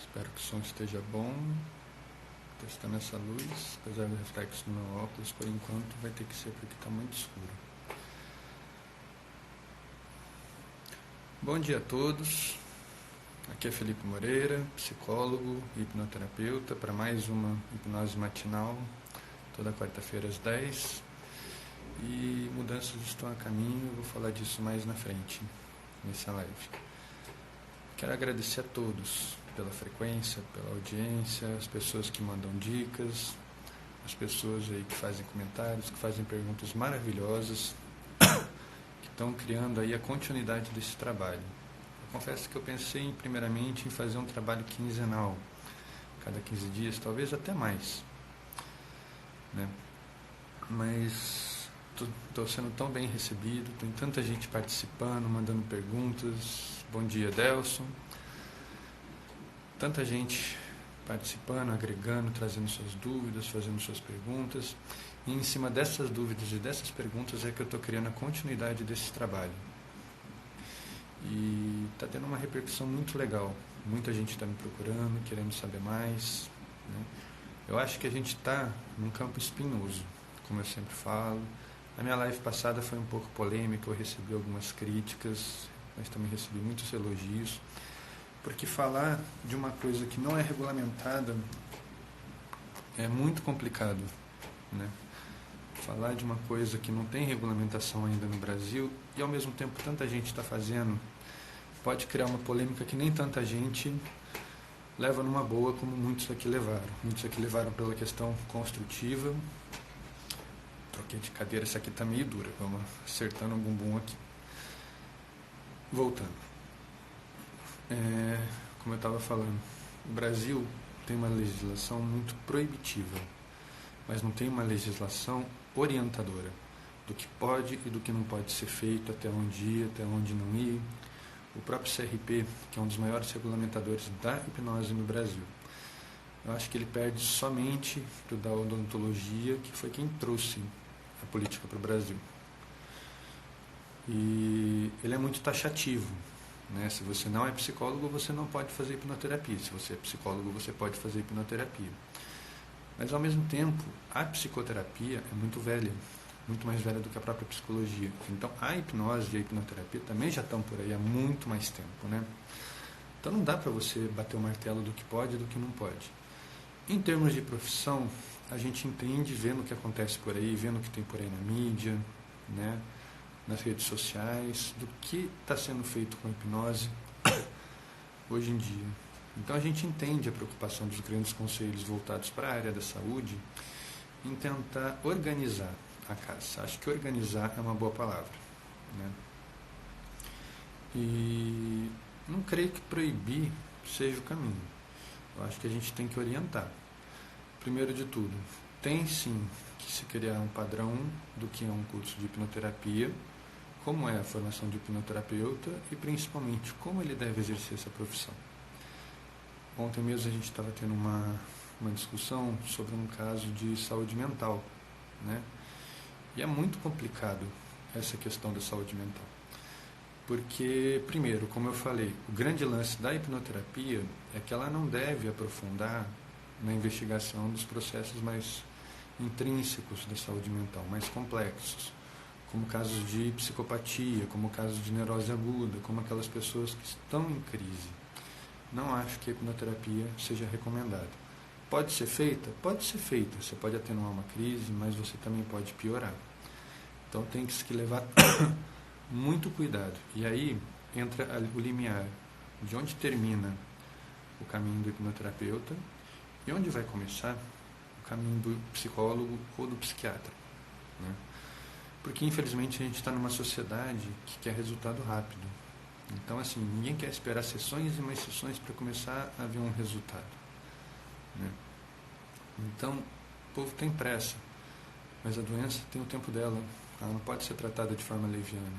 Espero que o som esteja bom. Testando essa luz, apesar do reflexo do meu óculos, por enquanto vai ter que ser porque está muito escuro. Bom dia a todos. Aqui é Felipe Moreira, psicólogo e hipnoterapeuta, para mais uma hipnose matinal, toda quarta-feira às 10. E mudanças estão a caminho, eu vou falar disso mais na frente, nessa live. Quero agradecer a todos pela frequência, pela audiência, as pessoas que mandam dicas, as pessoas aí que fazem comentários, que fazem perguntas maravilhosas, que estão criando aí a continuidade desse trabalho. Eu confesso que eu pensei primeiramente em fazer um trabalho quinzenal, cada 15 dias, talvez até mais, né? Mas estou sendo tão bem recebido, tem tanta gente participando, mandando perguntas. Bom dia, Delson. Tanta gente participando, agregando, trazendo suas dúvidas, fazendo suas perguntas. E em cima dessas dúvidas e dessas perguntas é que eu estou criando a continuidade desse trabalho. E está tendo uma repercussão muito legal. Muita gente está me procurando, querendo saber mais, né? Eu acho que a gente está num campo espinhoso, como eu sempre falo. A minha live passada foi um pouco polêmica, eu recebi algumas críticas, mas também recebi muitos elogios. Porque falar de uma coisa que não é regulamentada é muito complicado, né? Falar de uma coisa que não tem regulamentação ainda no Brasil e ao mesmo tempo tanta gente está fazendo, pode criar uma polêmica que nem tanta gente leva numa boa como muitos aqui levaram. Muitos aqui levaram pela questão construtiva. Troquei de cadeira, essa aqui está meio dura, vamos acertando o bumbum aqui. Voltando. Como eu estava falando, o Brasil tem uma legislação muito proibitiva, mas não tem uma legislação orientadora do que pode e do que não pode ser feito, até onde ir, até onde não ir. O próprio CRP, que é um dos maiores regulamentadores da hipnose no Brasil, eu acho que ele perde somente para o da odontologia, que foi quem trouxe a política para o Brasil. E ele é muito taxativo, né? Se você não é psicólogo, você não pode fazer hipnoterapia. Se você é psicólogo, você pode fazer hipnoterapia. Mas, ao mesmo tempo, a psicoterapia é muito velha, muito mais velha do que a própria psicologia. Então, a hipnose e a hipnoterapia também já estão por aí há muito mais tempo, né? Então, não dá para você bater o martelo do que pode e do que não pode. Em termos de profissão, a gente entende, vendo o que acontece por aí, vendo o que tem por aí na mídia, né? Nas redes sociais, do que está sendo feito com a hipnose hoje em dia. Então a gente entende a preocupação dos grandes conselhos voltados para a área da saúde em tentar organizar a casa. Acho que organizar é uma boa palavra, né? E não creio que proibir seja o caminho. Eu acho que a gente tem que orientar. Primeiro de tudo, tem sim que se criar um padrão do que é um curso de hipnoterapia, como é a formação de hipnoterapeuta e principalmente como ele deve exercer essa profissão. Ontem mesmo a gente estava tendo uma discussão sobre um caso de saúde mental, né? E é muito complicado essa questão da saúde mental. Porque, primeiro, como eu falei, o grande lance da hipnoterapia é que ela não deve aprofundar na investigação dos processos mais intrínsecos da saúde mental, mais complexos, como casos de psicopatia, como casos de neurose aguda, como aquelas pessoas que estão em crise. Não acho que a hipnoterapia seja recomendada. Pode ser feita? Pode ser feita. Você pode atenuar uma crise, mas você também pode piorar. Então tem que se levar muito cuidado. E aí entra o limiar de onde termina o caminho do hipnoterapeuta e onde vai começar o caminho do psicólogo ou do psiquiatra, né? Porque, infelizmente, a gente está numa sociedade que quer resultado rápido. Então, assim, ninguém quer esperar sessões e mais sessões para começar a ver um resultado, né? Então, o povo tem pressa, mas a doença tem o tempo dela. Ela não pode ser tratada de forma leviana.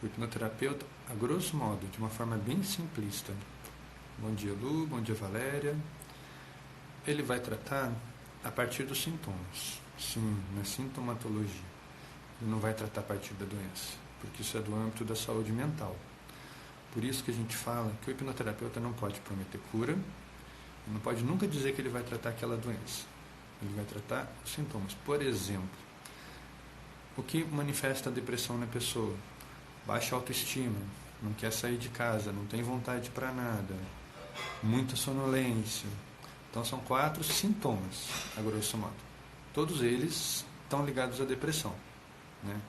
O hipnoterapeuta, a grosso modo, de uma forma bem simplista, bom dia Lu, bom dia Valéria, ele vai tratar a partir dos sintomas. Sim, na sintomatologia. Ele não vai tratar a partir da doença, porque isso é do âmbito da saúde mental. Por isso que a gente fala que o hipnoterapeuta não pode prometer cura Ele não pode nunca dizer que ele vai tratar aquela doença. Ele vai tratar os sintomas. Por exemplo, o que manifesta a depressão na pessoa? Baixa autoestima, não quer sair de casa, não tem vontade para nada, muita sonolência. Então são 4 sintomas, a grosso modo. Todos eles estão ligados à depressão, né?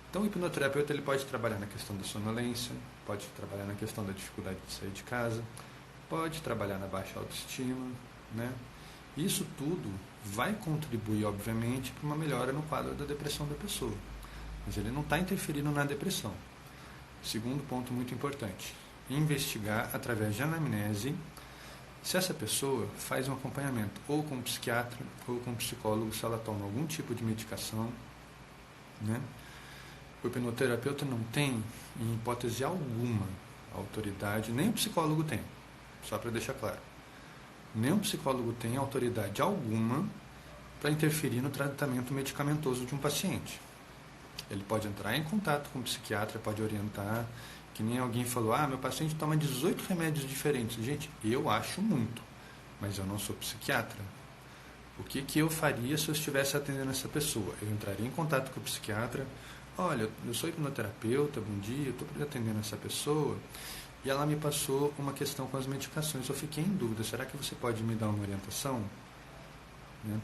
Então o hipnoterapeuta ele pode trabalhar na questão da sonolência, pode trabalhar na questão da dificuldade de sair de casa, pode trabalhar na baixa autoestima, né? Isso tudo vai contribuir, obviamente, para uma melhora no quadro da depressão da pessoa. Mas ele não está interferindo na depressão. Segundo ponto muito importante, investigar através de anamnese se essa pessoa faz um acompanhamento ou com um psiquiatra ou com um psicólogo, se ela toma algum tipo de medicação, né? O hipnoterapeuta não tem, em hipótese alguma, autoridade, nem o psicólogo tem, só para deixar claro. Nem o psicólogo tem autoridade alguma para interferir no tratamento medicamentoso de um paciente. Ele pode entrar em contato com o psiquiatra, pode orientar, que nem alguém falou, meu paciente toma 18 remédios diferentes. Gente, eu acho muito, mas eu não sou psiquiatra. O que eu faria se eu estivesse atendendo essa pessoa? Eu entraria em contato com o psiquiatra, olha, eu sou hipnoterapeuta, bom dia, estou atendendo essa pessoa, e ela me passou uma questão com as medicações. Eu fiquei em dúvida, será que você pode me dar uma orientação? Né?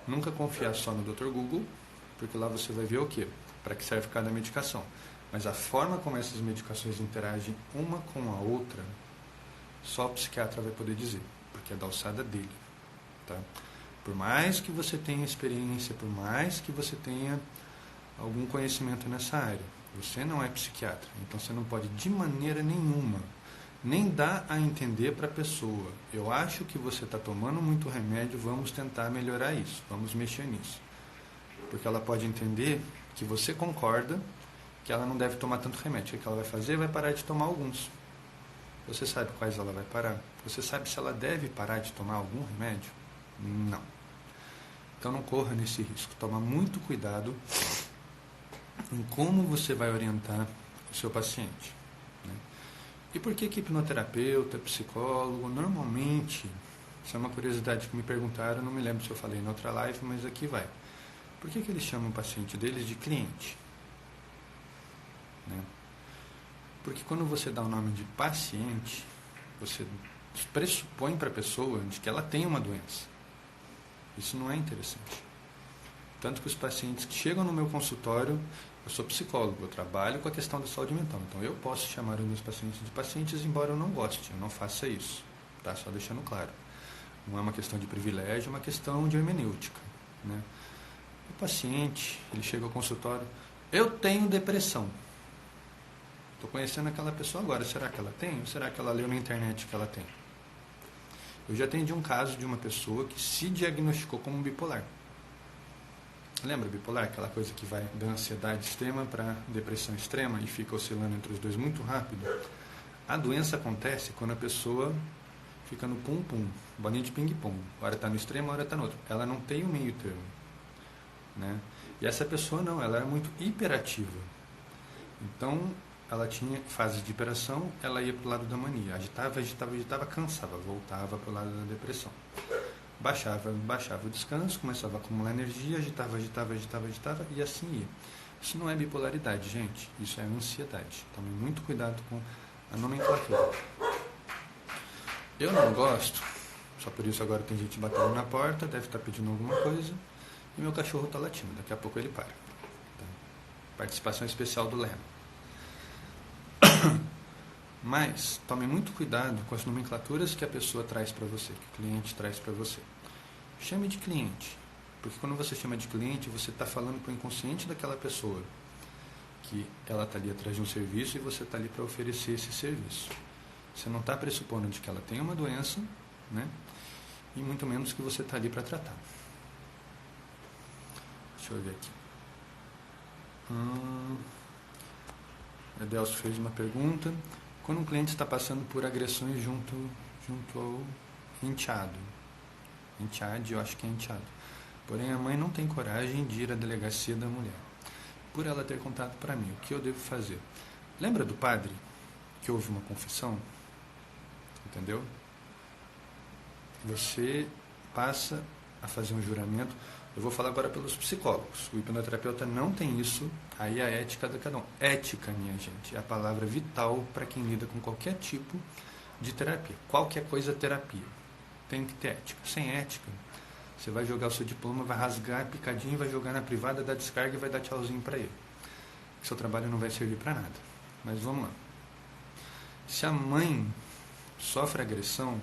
Nunca confiar só no Dr. Google, porque lá você vai ver o quê? Para que serve cada medicação. Mas a forma como essas medicações interagem uma com a outra, só o psiquiatra vai poder dizer, porque é da alçada dele. Tá? Por mais que você tenha experiência, por mais que você tenha algum conhecimento nessa área, você não é psiquiatra, então você não pode de maneira nenhuma nem dar a entender para a pessoa, eu acho que você está tomando muito remédio, vamos tentar melhorar isso, vamos mexer nisso. Porque ela pode entender que você concorda que ela não deve tomar tanto remédio. O que ela vai fazer? Vai parar de tomar alguns. Você sabe quais ela vai parar? Você sabe se ela deve parar de tomar algum remédio? Não. Então não corra nesse risco. Toma muito cuidado em como você vai orientar o seu paciente. Né? E por que hipnoterapeuta, psicólogo, normalmente, isso é uma curiosidade que me perguntaram, não me lembro se eu falei na outra live, mas aqui vai. Por que eles chamam o paciente deles de cliente? Né? Porque quando você dá o nome de paciente, você pressupõe para a pessoa de que ela tem uma doença. Isso não é interessante. Tanto que os pacientes que chegam no meu consultório, eu sou psicólogo, eu trabalho com a questão da saúde mental. Então eu posso chamar os meus pacientes de pacientes, embora eu não goste, eu não faça isso. Tá? Só deixando claro. Não é uma questão de privilégio, é uma questão de hermenêutica. Né? O paciente, ele chega ao consultório, eu tenho depressão. Estou conhecendo aquela pessoa agora, será que ela tem? Ou será que ela leu na internet que ela tem? Eu já atendi um caso de uma pessoa que se diagnosticou como bipolar. Lembra bipolar? Aquela coisa que vai da ansiedade extrema para depressão extrema e fica oscilando entre os dois muito rápido. A doença acontece quando a pessoa fica no pum-pum, bolinha de ping-pong. Hora está no extremo, hora está no outro. Ela não tem o meio termo. Né? E essa pessoa não, ela era muito hiperativa. Então, ela tinha fases de hiperação, ela ia para o lado da mania. Agitava, cansava, voltava para o lado da depressão. Baixava o descanso, começava a acumular energia, agitava e assim ia. Isso não é bipolaridade, gente. Isso é ansiedade. Tome muito cuidado com a nomenclatura. Eu não gosto, só por isso agora tem gente batendo na porta, deve estar pedindo alguma coisa, e meu cachorro está latindo, daqui a pouco ele para. Tá? Participação especial do Leno. Mas tome muito cuidado com as nomenclaturas que a pessoa traz para você, que o cliente traz para você. Chame de cliente, porque quando você chama de cliente, você está falando para o inconsciente daquela pessoa, que ela está ali atrás de um serviço e você está ali para oferecer esse serviço. Você não está pressupondo de que ela tem uma doença, né? E muito menos que você está ali para tratar. Deixa eu ver aqui. Adelso fez uma pergunta. Quando um cliente está passando por agressões junto ao enteado. Enteado, eu acho que é enteado. Porém, a mãe não tem coragem de ir à delegacia da mulher. Por ela ter contado para mim, o que eu devo fazer? Lembra do padre que houve uma confissão? Entendeu? você passa a fazer um juramento. Eu vou falar agora pelos psicólogos. O hipnoterapeuta não tem isso, aí é a ética de cada um. Ética, minha gente, é a palavra vital para quem lida com qualquer tipo de terapia. Qualquer coisa é terapia. Tem que ter ética. Sem ética, você vai jogar o seu diploma, vai rasgar picadinho, vai jogar na privada, dar descarga e vai dar tchauzinho para ele. Seu trabalho não vai servir para nada. Mas vamos lá. Se a mãe sofre agressão,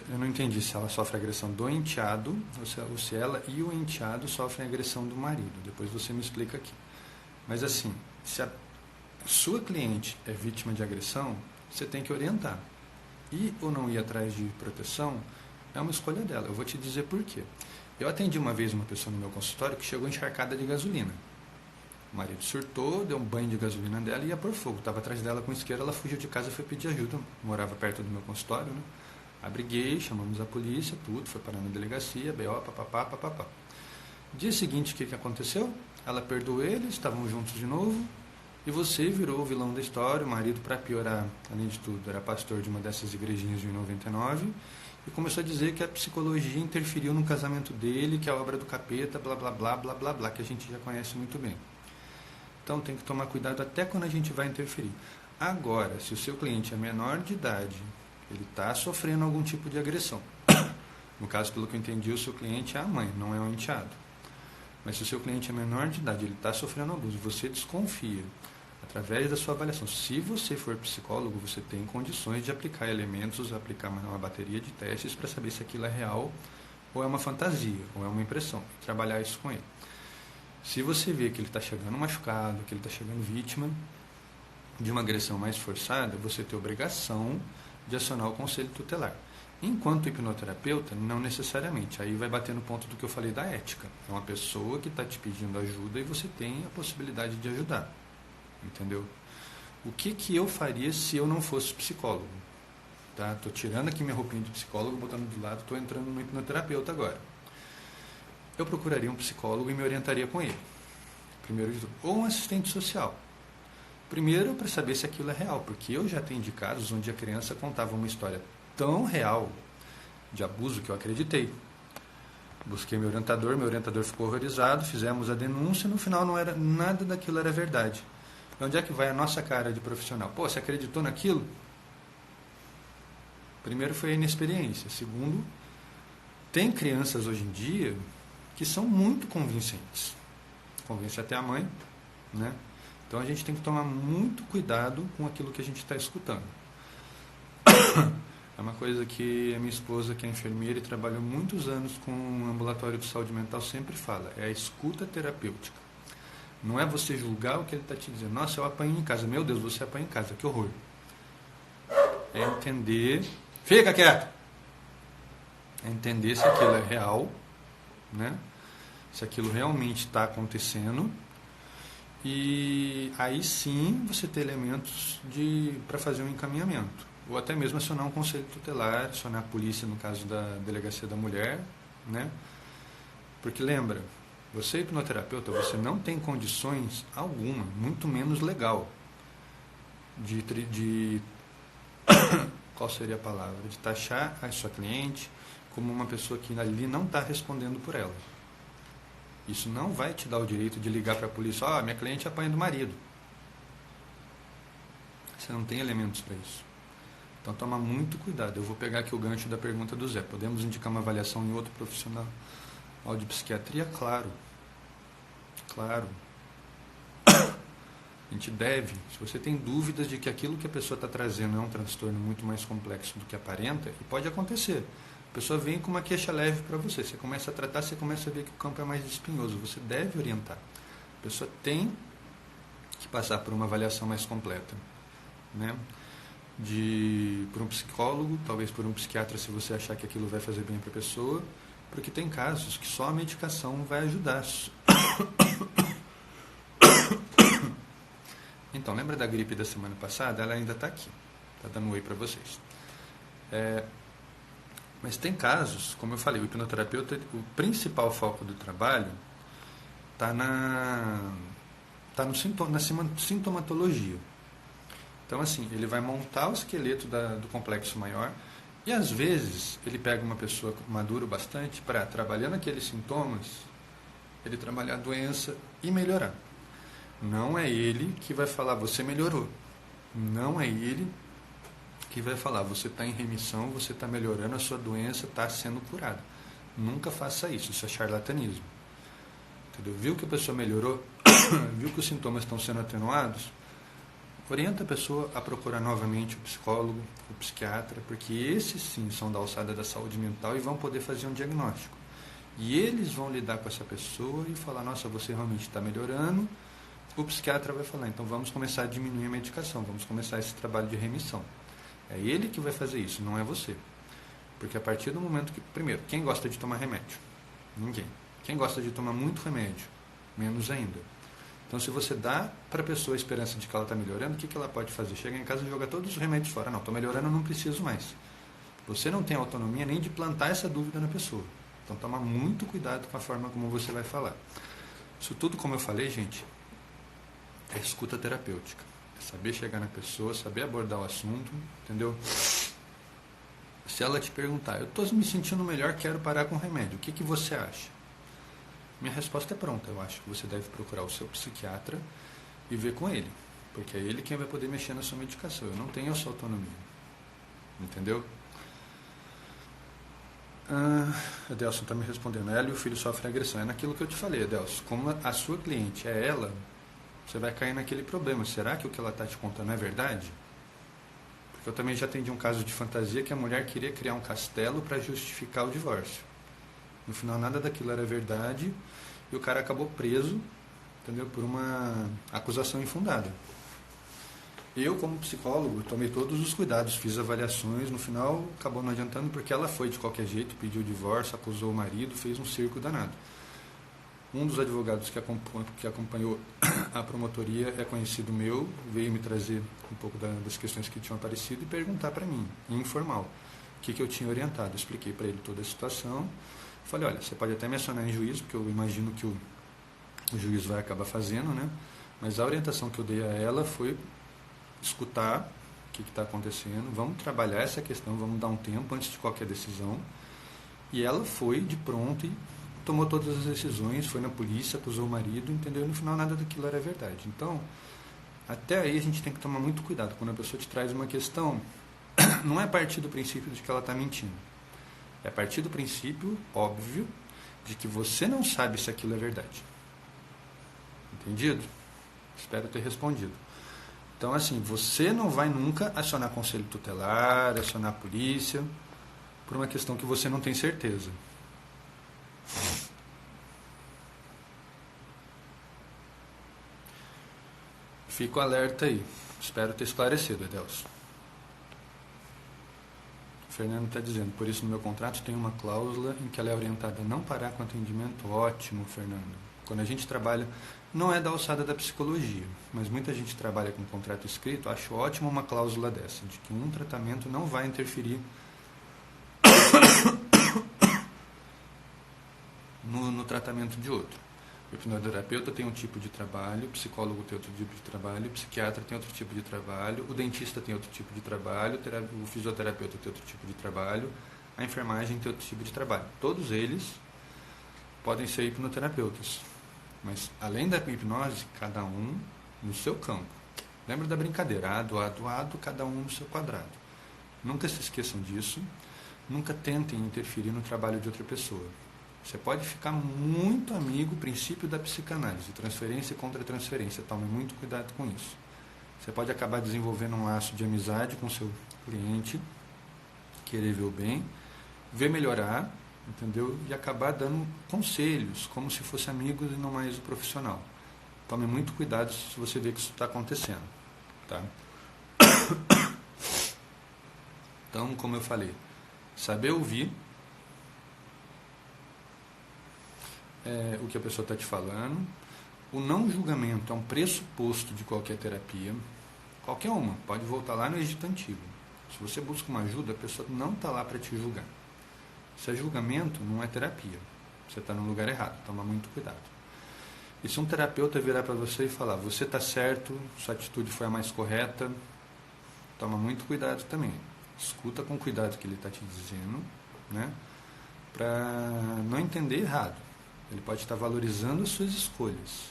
eu não entendi se ela sofre agressão do enteado ou se ela e o enteado sofrem agressão do marido. Depois você me explica aqui. Mas assim, se a sua cliente é vítima de agressão, você tem que orientar. Ir ou não ir atrás de proteção é uma escolha dela. Eu vou te dizer por quê. Eu atendi uma vez uma pessoa no meu consultório que chegou encharcada de gasolina. O marido surtou, deu um banho de gasolina dela e ia por fogo. Estava atrás dela com isqueiro, ela fugiu de casa e foi pedir ajuda. Morava perto do meu consultório, né? Abriguei, chamamos a polícia, tudo, foi parar na delegacia, BO, papapá, papapá. Dia seguinte, o que aconteceu? Ela perdoou eles, estavam juntos de novo, e você virou o vilão da história. O marido, para piorar, além de tudo, era pastor de uma dessas igrejinhas de 99, e começou a dizer que a psicologia interferiu no casamento dele, que é a obra do capeta, blá, blá, blá, blá, blá, blá, que a gente já conhece muito bem. Então tem que tomar cuidado até quando a gente vai interferir. Agora, se o seu cliente é menor de idade, ele está sofrendo algum tipo de agressão. No caso, pelo que eu entendi, o seu cliente é a mãe, não é o enteado. Mas se o seu cliente é menor de idade, ele está sofrendo abuso, você desconfia, através da sua avaliação. Se você for psicólogo, você tem condições de aplicar elementos, aplicar uma bateria de testes para saber se aquilo é real ou é uma fantasia, ou é uma impressão, e trabalhar isso com ele. Se você vê que ele está chegando machucado, que ele está chegando vítima de uma agressão mais forçada, você tem obrigação de acionar o conselho tutelar. Enquanto hipnoterapeuta, não necessariamente. Aí vai bater no ponto do que eu falei da ética. É uma pessoa que está te pedindo ajuda e você tem a possibilidade de ajudar. Entendeu? O que eu faria se eu não fosse psicólogo? Tá? Estou tirando aqui minha roupinha de psicólogo, botando do lado, estou entrando no hipnoterapeuta agora. Eu procuraria um psicólogo e me orientaria com ele. Primeiro de tudo. Ou um assistente social. Primeiro, para saber se aquilo é real, porque eu já atendi casos onde a criança contava uma história tão real de abuso que eu acreditei. Busquei meu orientador ficou horrorizado, fizemos a denúncia, no final não era nada daquilo era verdade. Onde é que vai a nossa cara de profissional? Pô, você acreditou naquilo? Primeiro foi a inexperiência. Segundo, tem crianças hoje em dia que são muito convincentes. Convence até a mãe, né? Então a gente tem que tomar muito cuidado com aquilo que a gente está escutando. É uma coisa que a minha esposa, que é enfermeira e trabalhou muitos anos com um ambulatório de saúde mental, sempre fala. É a escuta terapêutica. Não é você julgar o que ele está te dizendo. Nossa, eu apanho em casa. Meu Deus, você apanha em casa. Que horror. É entender... Fica quieto! É entender se aquilo é real, né? Se aquilo realmente está acontecendo. E aí sim você ter elementos para fazer um encaminhamento. Ou até mesmo acionar um conselho tutelar, acionar a polícia no caso da delegacia da mulher, né? Porque lembra, você é hipnoterapeuta, você não tem condições alguma, muito menos legal, de qual seria a palavra? De taxar a sua cliente como uma pessoa que ali não está respondendo por ela. Isso não vai te dar o direito de ligar para a polícia, minha cliente apanha do marido. Você não tem elementos para isso. Então toma muito cuidado. Eu vou pegar aqui o gancho da pergunta do Zé. Podemos indicar uma avaliação em outro profissional de psiquiatria? Claro. Claro. A gente deve. Se você tem dúvidas de que aquilo que a pessoa está trazendo é um transtorno muito mais complexo do que aparenta, e pode acontecer. A pessoa vem com uma queixa leve para você. Você começa a tratar, você começa a ver que o campo é mais espinhoso. Você deve orientar. A pessoa tem que passar por uma avaliação mais completa, né? Por um psicólogo, talvez por um psiquiatra, se você achar que aquilo vai fazer bem para a pessoa, porque tem casos que só a medicação vai ajudar. Então, lembra da gripe da semana passada? Ela ainda está aqui, está dando um oi para vocês. Mas tem casos, como eu falei, o hipnoterapeuta, o principal foco do trabalho está na sintomatologia. Então, assim, ele vai montar o esqueleto do complexo maior e, às vezes, ele pega uma pessoa madura bastante para, trabalhando aqueles sintomas, ele trabalhar a doença e melhorar. Não é ele que vai falar, você melhorou. Não é ele que vai falar, você está em remissão, você está melhorando, a sua doença está sendo curada. Nunca faça isso é charlatanismo. Entendeu? Viu que a pessoa melhorou? Viu que os sintomas estão sendo atenuados? Orienta a pessoa a procurar novamente o psicólogo, o psiquiatra, porque esses sim são da alçada da saúde mental e vão poder fazer um diagnóstico. E eles vão lidar com essa pessoa e falar, nossa, você realmente está melhorando. O psiquiatra vai falar, então vamos começar a diminuir a medicação, vamos começar esse trabalho de remissão. É ele que vai fazer isso, não é você. Porque a partir do momento que... Primeiro, quem gosta de tomar remédio? Ninguém. Quem gosta de tomar muito remédio? Menos ainda. Então, se você dá para a pessoa a esperança de que ela está melhorando, o que ela pode fazer? Chegar em casa e jogar todos os remédios fora. Não, estou melhorando, não preciso mais. Você não tem autonomia nem de plantar essa dúvida na pessoa. Então, toma muito cuidado com a forma como você vai falar. Isso tudo, como eu falei, gente, é escuta terapêutica. É saber chegar na pessoa, saber abordar o assunto, entendeu? Se ela te perguntar, eu estou me sentindo melhor, quero parar com o remédio, o que você acha? Minha resposta é pronta. Eu acho que você deve procurar o seu psiquiatra e ver com ele. Porque é ele quem vai poder mexer na sua medicação. Eu não tenho essa autonomia. Entendeu? Adelson está me respondendo. Ela e o filho sofrem agressão. É naquilo que eu te falei, Adelson. Como a sua cliente é ela, você vai cair naquele problema. Será que o que ela está te contando é verdade? Porque eu também já atendi um caso de fantasia que a mulher queria criar um castelo para justificar o divórcio. No final, nada daquilo era verdade e o cara acabou preso, entendeu? Por uma acusação infundada. Eu, como psicólogo, tomei todos os cuidados, fiz avaliações, no final acabou não adiantando porque ela foi de qualquer jeito, pediu o divórcio, acusou o marido, fez um circo danado. Um dos advogados que acompanhou a promotoria é conhecido meu, veio me trazer um pouco das questões que tinham aparecido e perguntar para mim, informal, o que eu tinha orientado. Expliquei para ele toda a situação. Falei, olha, você pode até me acionar em juízo, porque eu imagino que o juiz vai acabar fazendo, né? Mas a orientação que eu dei a ela foi escutar o que está acontecendo, vamos trabalhar essa questão, vamos dar um tempo antes de qualquer decisão. E ela foi de pronto e tomou todas as decisões, foi na polícia, acusou o marido, entendeu? E no final nada daquilo era verdade. Então, até aí a gente tem que tomar muito cuidado. Quando a pessoa te traz uma questão, não é a partir do princípio de que ela está mentindo. É a partir do princípio, óbvio, de que você não sabe se aquilo é verdade. Entendido? Espero ter respondido. Então, assim, você não vai nunca acionar conselho tutelar, acionar a polícia, por uma questão que você não tem certeza. Fico alerta aí. Espero ter esclarecido, Adelson. O Fernando está dizendo, por isso no meu contrato tem uma cláusula em que ela é orientada a não parar com atendimento. Ótimo, Fernando. Quando a gente trabalha, não é da alçada da psicologia, mas muita gente trabalha com contrato escrito, acho ótimo uma cláusula dessa, de que um tratamento não vai interferir no tratamento de outro. O hipnoterapeuta tem um tipo de trabalho, o psicólogo tem outro tipo de trabalho, o psiquiatra tem outro tipo de trabalho, o dentista tem outro tipo de trabalho, o fisioterapeuta tem outro tipo de trabalho, a enfermagem tem outro tipo de trabalho. Todos eles podem ser hipnoterapeutas, mas além da hipnose, cada um no seu campo. Lembra da brincadeira, ado, cada um no seu quadrado. Nunca se esqueçam disso, nunca tentem interferir no trabalho de outra pessoa. Você pode ficar muito amigo, princípio da psicanálise, transferência e contra-transferência. Tome muito cuidado com isso. Você pode acabar desenvolvendo um laço de amizade com seu cliente, querer ver o bem, ver melhorar, entendeu? E acabar dando conselhos, como se fosse amigos e não mais o profissional. Tome muito cuidado se você vê que isso está acontecendo. Tá? Então, como eu falei, saber ouvir o que a pessoa está te falando. O não julgamento é um pressuposto de qualquer terapia. Qualquer uma. Pode voltar lá no Egito Antigo. Se você busca uma ajuda, a pessoa não está lá para te julgar. Se é julgamento, não é terapia. Você está no lugar errado. Toma muito cuidado. E se um terapeuta virar para você e falar, você está certo, sua atitude foi a mais correta, toma muito cuidado também. Escuta com cuidado o que ele está te dizendo, né? Para não entender errado. Ele pode estar valorizando as suas escolhas,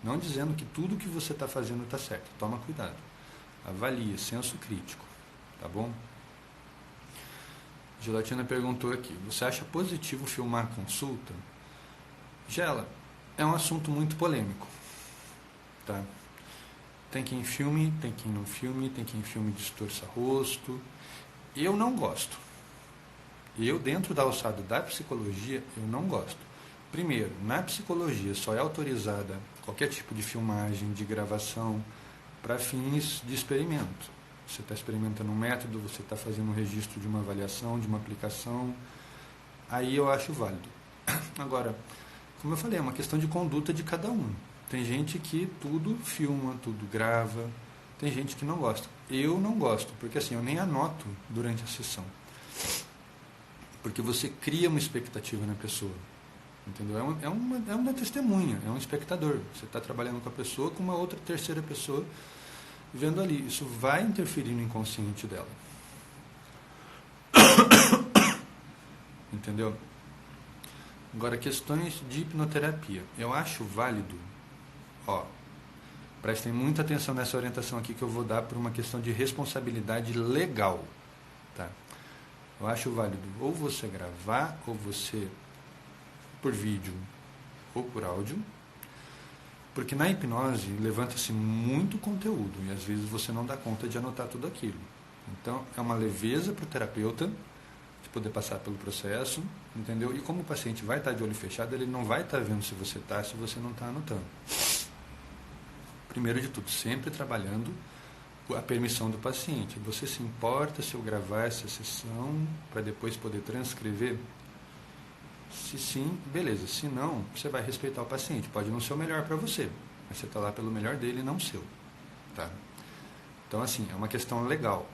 não dizendo que tudo que você está fazendo está certo. Toma cuidado. Avalie, senso crítico, tá bom? Gelatina perguntou aqui, você acha positivo filmar a consulta? Gela, é um assunto muito polêmico, tá? Tem quem filme, tem quem não filme, tem quem filme distorça rosto. Eu não gosto. Eu, dentro da alçada da psicologia, eu não gosto. Primeiro, na psicologia só é autorizada qualquer tipo de filmagem, de gravação, para fins de experimento. Você está experimentando um método, você está fazendo um registro de uma avaliação, de uma aplicação, aí eu acho válido. Agora, como eu falei, é uma questão de conduta de cada um. Tem gente que tudo filma, tudo grava, tem gente que não gosta. Eu não gosto, porque assim, eu nem anoto durante a sessão. Porque você cria uma expectativa na pessoa. Entendeu? É uma testemunha, é um espectador. Você está trabalhando com a pessoa, com uma outra terceira pessoa vendo ali. Isso vai interferir no inconsciente dela. Entendeu? Agora, questões de hipnoterapia. Eu acho válido, prestem muita atenção nessa orientação aqui que eu vou dar por uma questão de responsabilidade legal. Tá? Eu acho válido ou você gravar, ou você por vídeo ou por áudio, porque na hipnose levanta-se muito conteúdo e às vezes você não dá conta de anotar tudo aquilo. Então é uma leveza para o terapeuta de poder passar pelo processo, entendeu? E como o paciente vai estar de olho fechado, ele não vai estar vendo se você está, se você não está anotando. Primeiro de tudo, sempre trabalhando a permissão do paciente. Você se importa se eu gravar essa sessão para depois poder transcrever? Se sim, beleza. Se não, você vai respeitar o paciente. Pode não ser o melhor para você, mas você está lá pelo melhor dele e não o seu. Tá? Então, assim, é uma questão legal.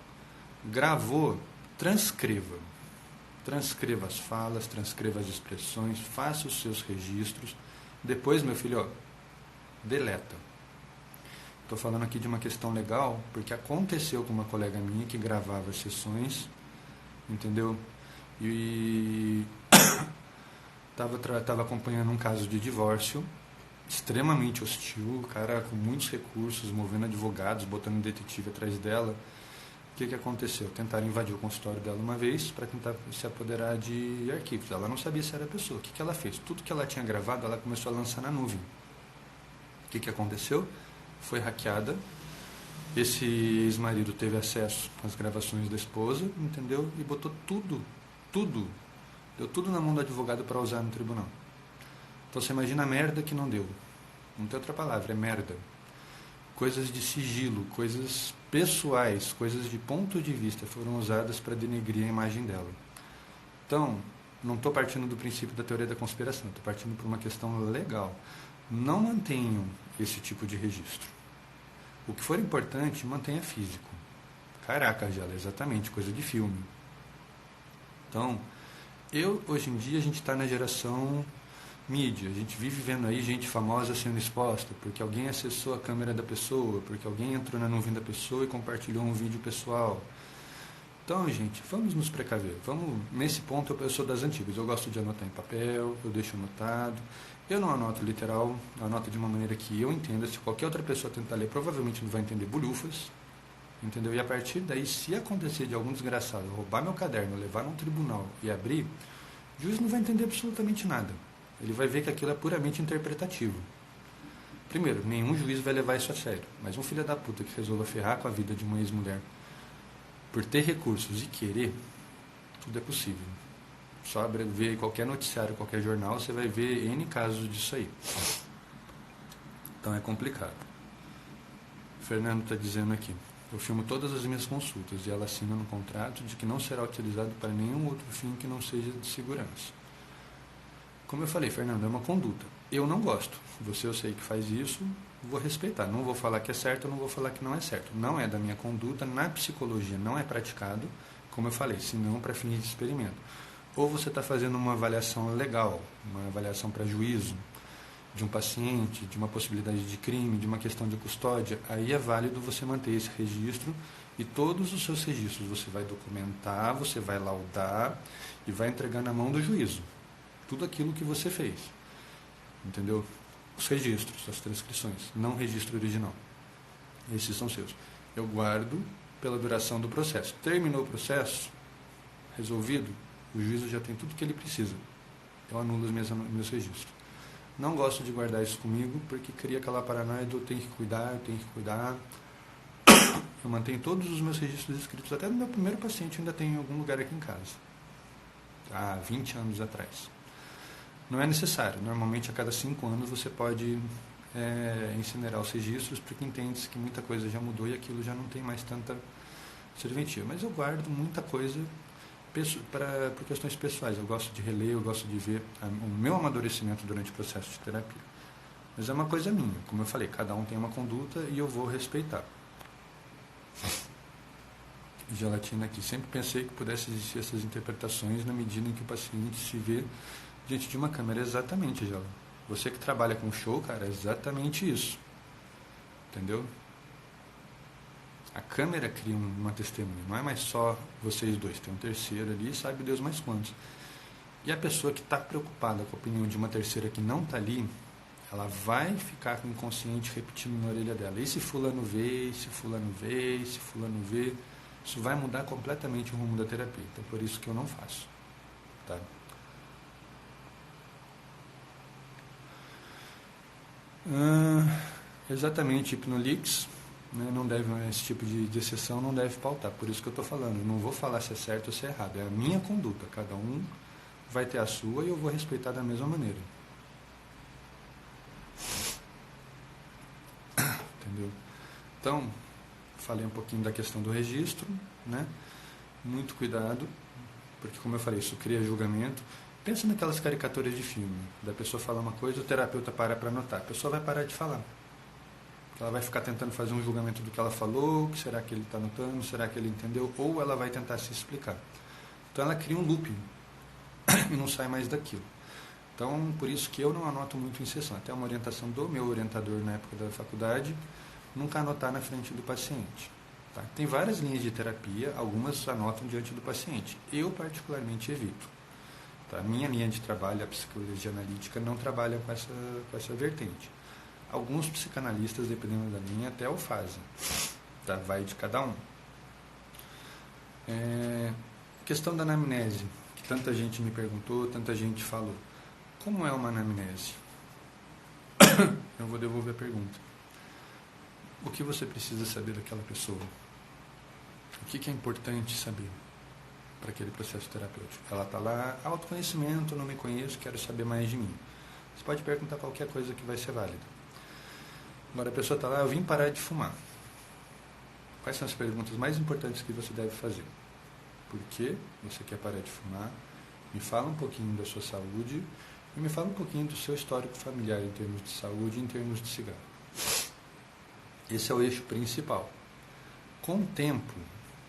Gravou, transcreva. Transcreva as falas, transcreva as expressões, faça os seus registros. Depois, meu filho, deleta. Estou falando aqui de uma questão legal, porque aconteceu com uma colega minha que gravava sessões, entendeu? E estava acompanhando um caso de divórcio, extremamente hostil, o cara com muitos recursos, movendo advogados, botando detetive atrás dela. O que aconteceu? Tentaram invadir o consultório dela uma vez para tentar se apoderar de arquivos. Ela não sabia se era a pessoa. O que ela fez? Tudo que ela tinha gravado, ela começou a lançar na nuvem. O que aconteceu? Foi hackeada. Esse ex-marido teve acesso às gravações da esposa, entendeu? E botou tudo, deu tudo na mão do advogado para usar no tribunal. Então você imagina a merda que não deu. Não tem outra palavra, é merda. Coisas de sigilo, coisas pessoais, coisas de ponto de vista foram usadas para denegrir a imagem dela. Então, não estou partindo do princípio da teoria da conspiração, estou partindo por uma questão legal. Não mantenham esse tipo de registro. O que for importante, mantenha físico. Caraca, Gela, exatamente, coisa de filme. Então, hoje em dia, a gente está na geração mídia. A gente vive vendo aí gente famosa sendo exposta, porque alguém acessou a câmera da pessoa, porque alguém entrou na nuvem da pessoa e compartilhou um vídeo pessoal. Então, gente, vamos nos precaver. Nesse ponto, eu sou das antigas. Eu gosto de anotar em papel, eu deixo anotado. Eu não anoto literal, eu anoto de uma maneira que eu entenda. Se qualquer outra pessoa tentar ler, provavelmente não vai entender bolhufas. Entendeu? E a partir daí, se acontecer de algum desgraçado roubar meu caderno, levar num tribunal e abrir, o juiz não vai entender absolutamente nada. Ele vai ver que aquilo é puramente interpretativo. Primeiro, nenhum juiz vai levar isso a sério. Mas um filho da puta que resolva ferrar com a vida de uma ex-mulher por ter recursos e querer, tudo é possível. Só ver qualquer noticiário, qualquer jornal, você vai ver N casos disso aí. Então é complicado. O Fernando está dizendo aqui, eu filmo todas as minhas consultas e ela assina no contrato de que não será utilizado para nenhum outro fim que não seja de segurança. Como eu falei, Fernando, é uma conduta. Eu não gosto. Eu sei que faz isso, vou respeitar. Não vou falar que é certo, não vou falar que não é certo. Não é da minha conduta, na psicologia não é praticado, como eu falei, senão para fins de experimento. Ou você está fazendo uma avaliação legal, uma avaliação para juízo, de um paciente, de uma possibilidade de crime, de uma questão de custódia, aí é válido você manter esse registro e todos os seus registros você vai documentar, você vai laudar e vai entregar na mão do juízo tudo aquilo que você fez, entendeu? Os registros, as transcrições, não o registro original. Esses são seus. Eu guardo pela duração do processo. Terminou o processo, resolvido, o juízo já tem tudo que ele precisa. Eu anulo os meus registros. Não gosto de guardar isso comigo, porque cria aquela paranoia de eu tenho que cuidar, eu tenho que cuidar. Eu mantenho todos os meus registros escritos, até do meu primeiro paciente ainda tem em algum lugar aqui em casa. Há 20 anos atrás. Não é necessário. Normalmente, a cada 5 anos, você pode incinerar os registros, porque entende-se que muita coisa já mudou e aquilo já não tem mais tanta serventia. Mas eu guardo muita coisa por questões pessoais. Eu gosto de reler, eu gosto de ver o meu amadurecimento durante o processo de terapia. Mas é uma coisa minha. Como eu falei, cada um tem uma conduta e eu vou respeitar. Gelatina aqui. Sempre pensei que pudesse existir essas interpretações na medida em que o paciente se vê diante de uma câmera. Exatamente, Gela. Você que trabalha com show, cara, é exatamente isso. Entendeu? A câmera cria uma testemunha. Não é mais só vocês dois. Tem um terceiro ali, sabe Deus mais quantos. E a pessoa que está preocupada com a opinião de uma terceira que não está ali, ela vai ficar com o inconsciente repetindo na orelha dela. E se fulano vê, e se fulano vê, e se fulano vê. Isso vai mudar completamente o rumo da terapia. Então, por isso que eu não faço. Tá? Exatamente, Hipnolix, né, não deve, esse tipo de exceção não deve pautar. Por isso que eu estou falando. Eu não vou falar se é certo ou se é errado. É a minha conduta. Cada um vai ter a sua e eu vou respeitar da mesma maneira. Entendeu? Então, falei um pouquinho da questão do registro, né? Muito cuidado, porque como eu falei, isso cria julgamento. Pensa naquelas caricaturas de filme, da pessoa falar uma coisa, o terapeuta para anotar. A pessoa vai parar de falar. Ela vai ficar tentando fazer um julgamento do que ela falou, o que será que ele está anotando, será que ele entendeu, ou ela vai tentar se explicar. Então ela cria um looping e não sai mais daquilo. Então, por isso que eu não anoto muito em sessão. Até uma orientação do meu orientador na época da faculdade, nunca anotar na frente do paciente. Tá? Tem várias linhas de terapia, algumas anotam diante do paciente. Eu, particularmente, evito. Tá? Minha linha de trabalho, a psicologia analítica, não trabalha com essa vertente. Alguns psicanalistas, dependendo da linha, até o fazem. Tá? Vai de cada um. Questão da anamnese, que tanta gente me perguntou, tanta gente falou. Como é uma anamnese? Eu vou devolver a pergunta. O que você precisa saber daquela pessoa? O que é importante saber para aquele processo terapêutico? Ela está lá, autoconhecimento, não me conheço, quero saber mais de mim. Você pode perguntar qualquer coisa que vai ser válida. Agora a pessoa está lá, eu vim parar de fumar. Quais são as perguntas mais importantes que você deve fazer? Por que você quer parar de fumar? Me fala um pouquinho da sua saúde e me fala um pouquinho do seu histórico familiar em termos de saúde e em termos de cigarro. Esse é o eixo principal. Com o tempo,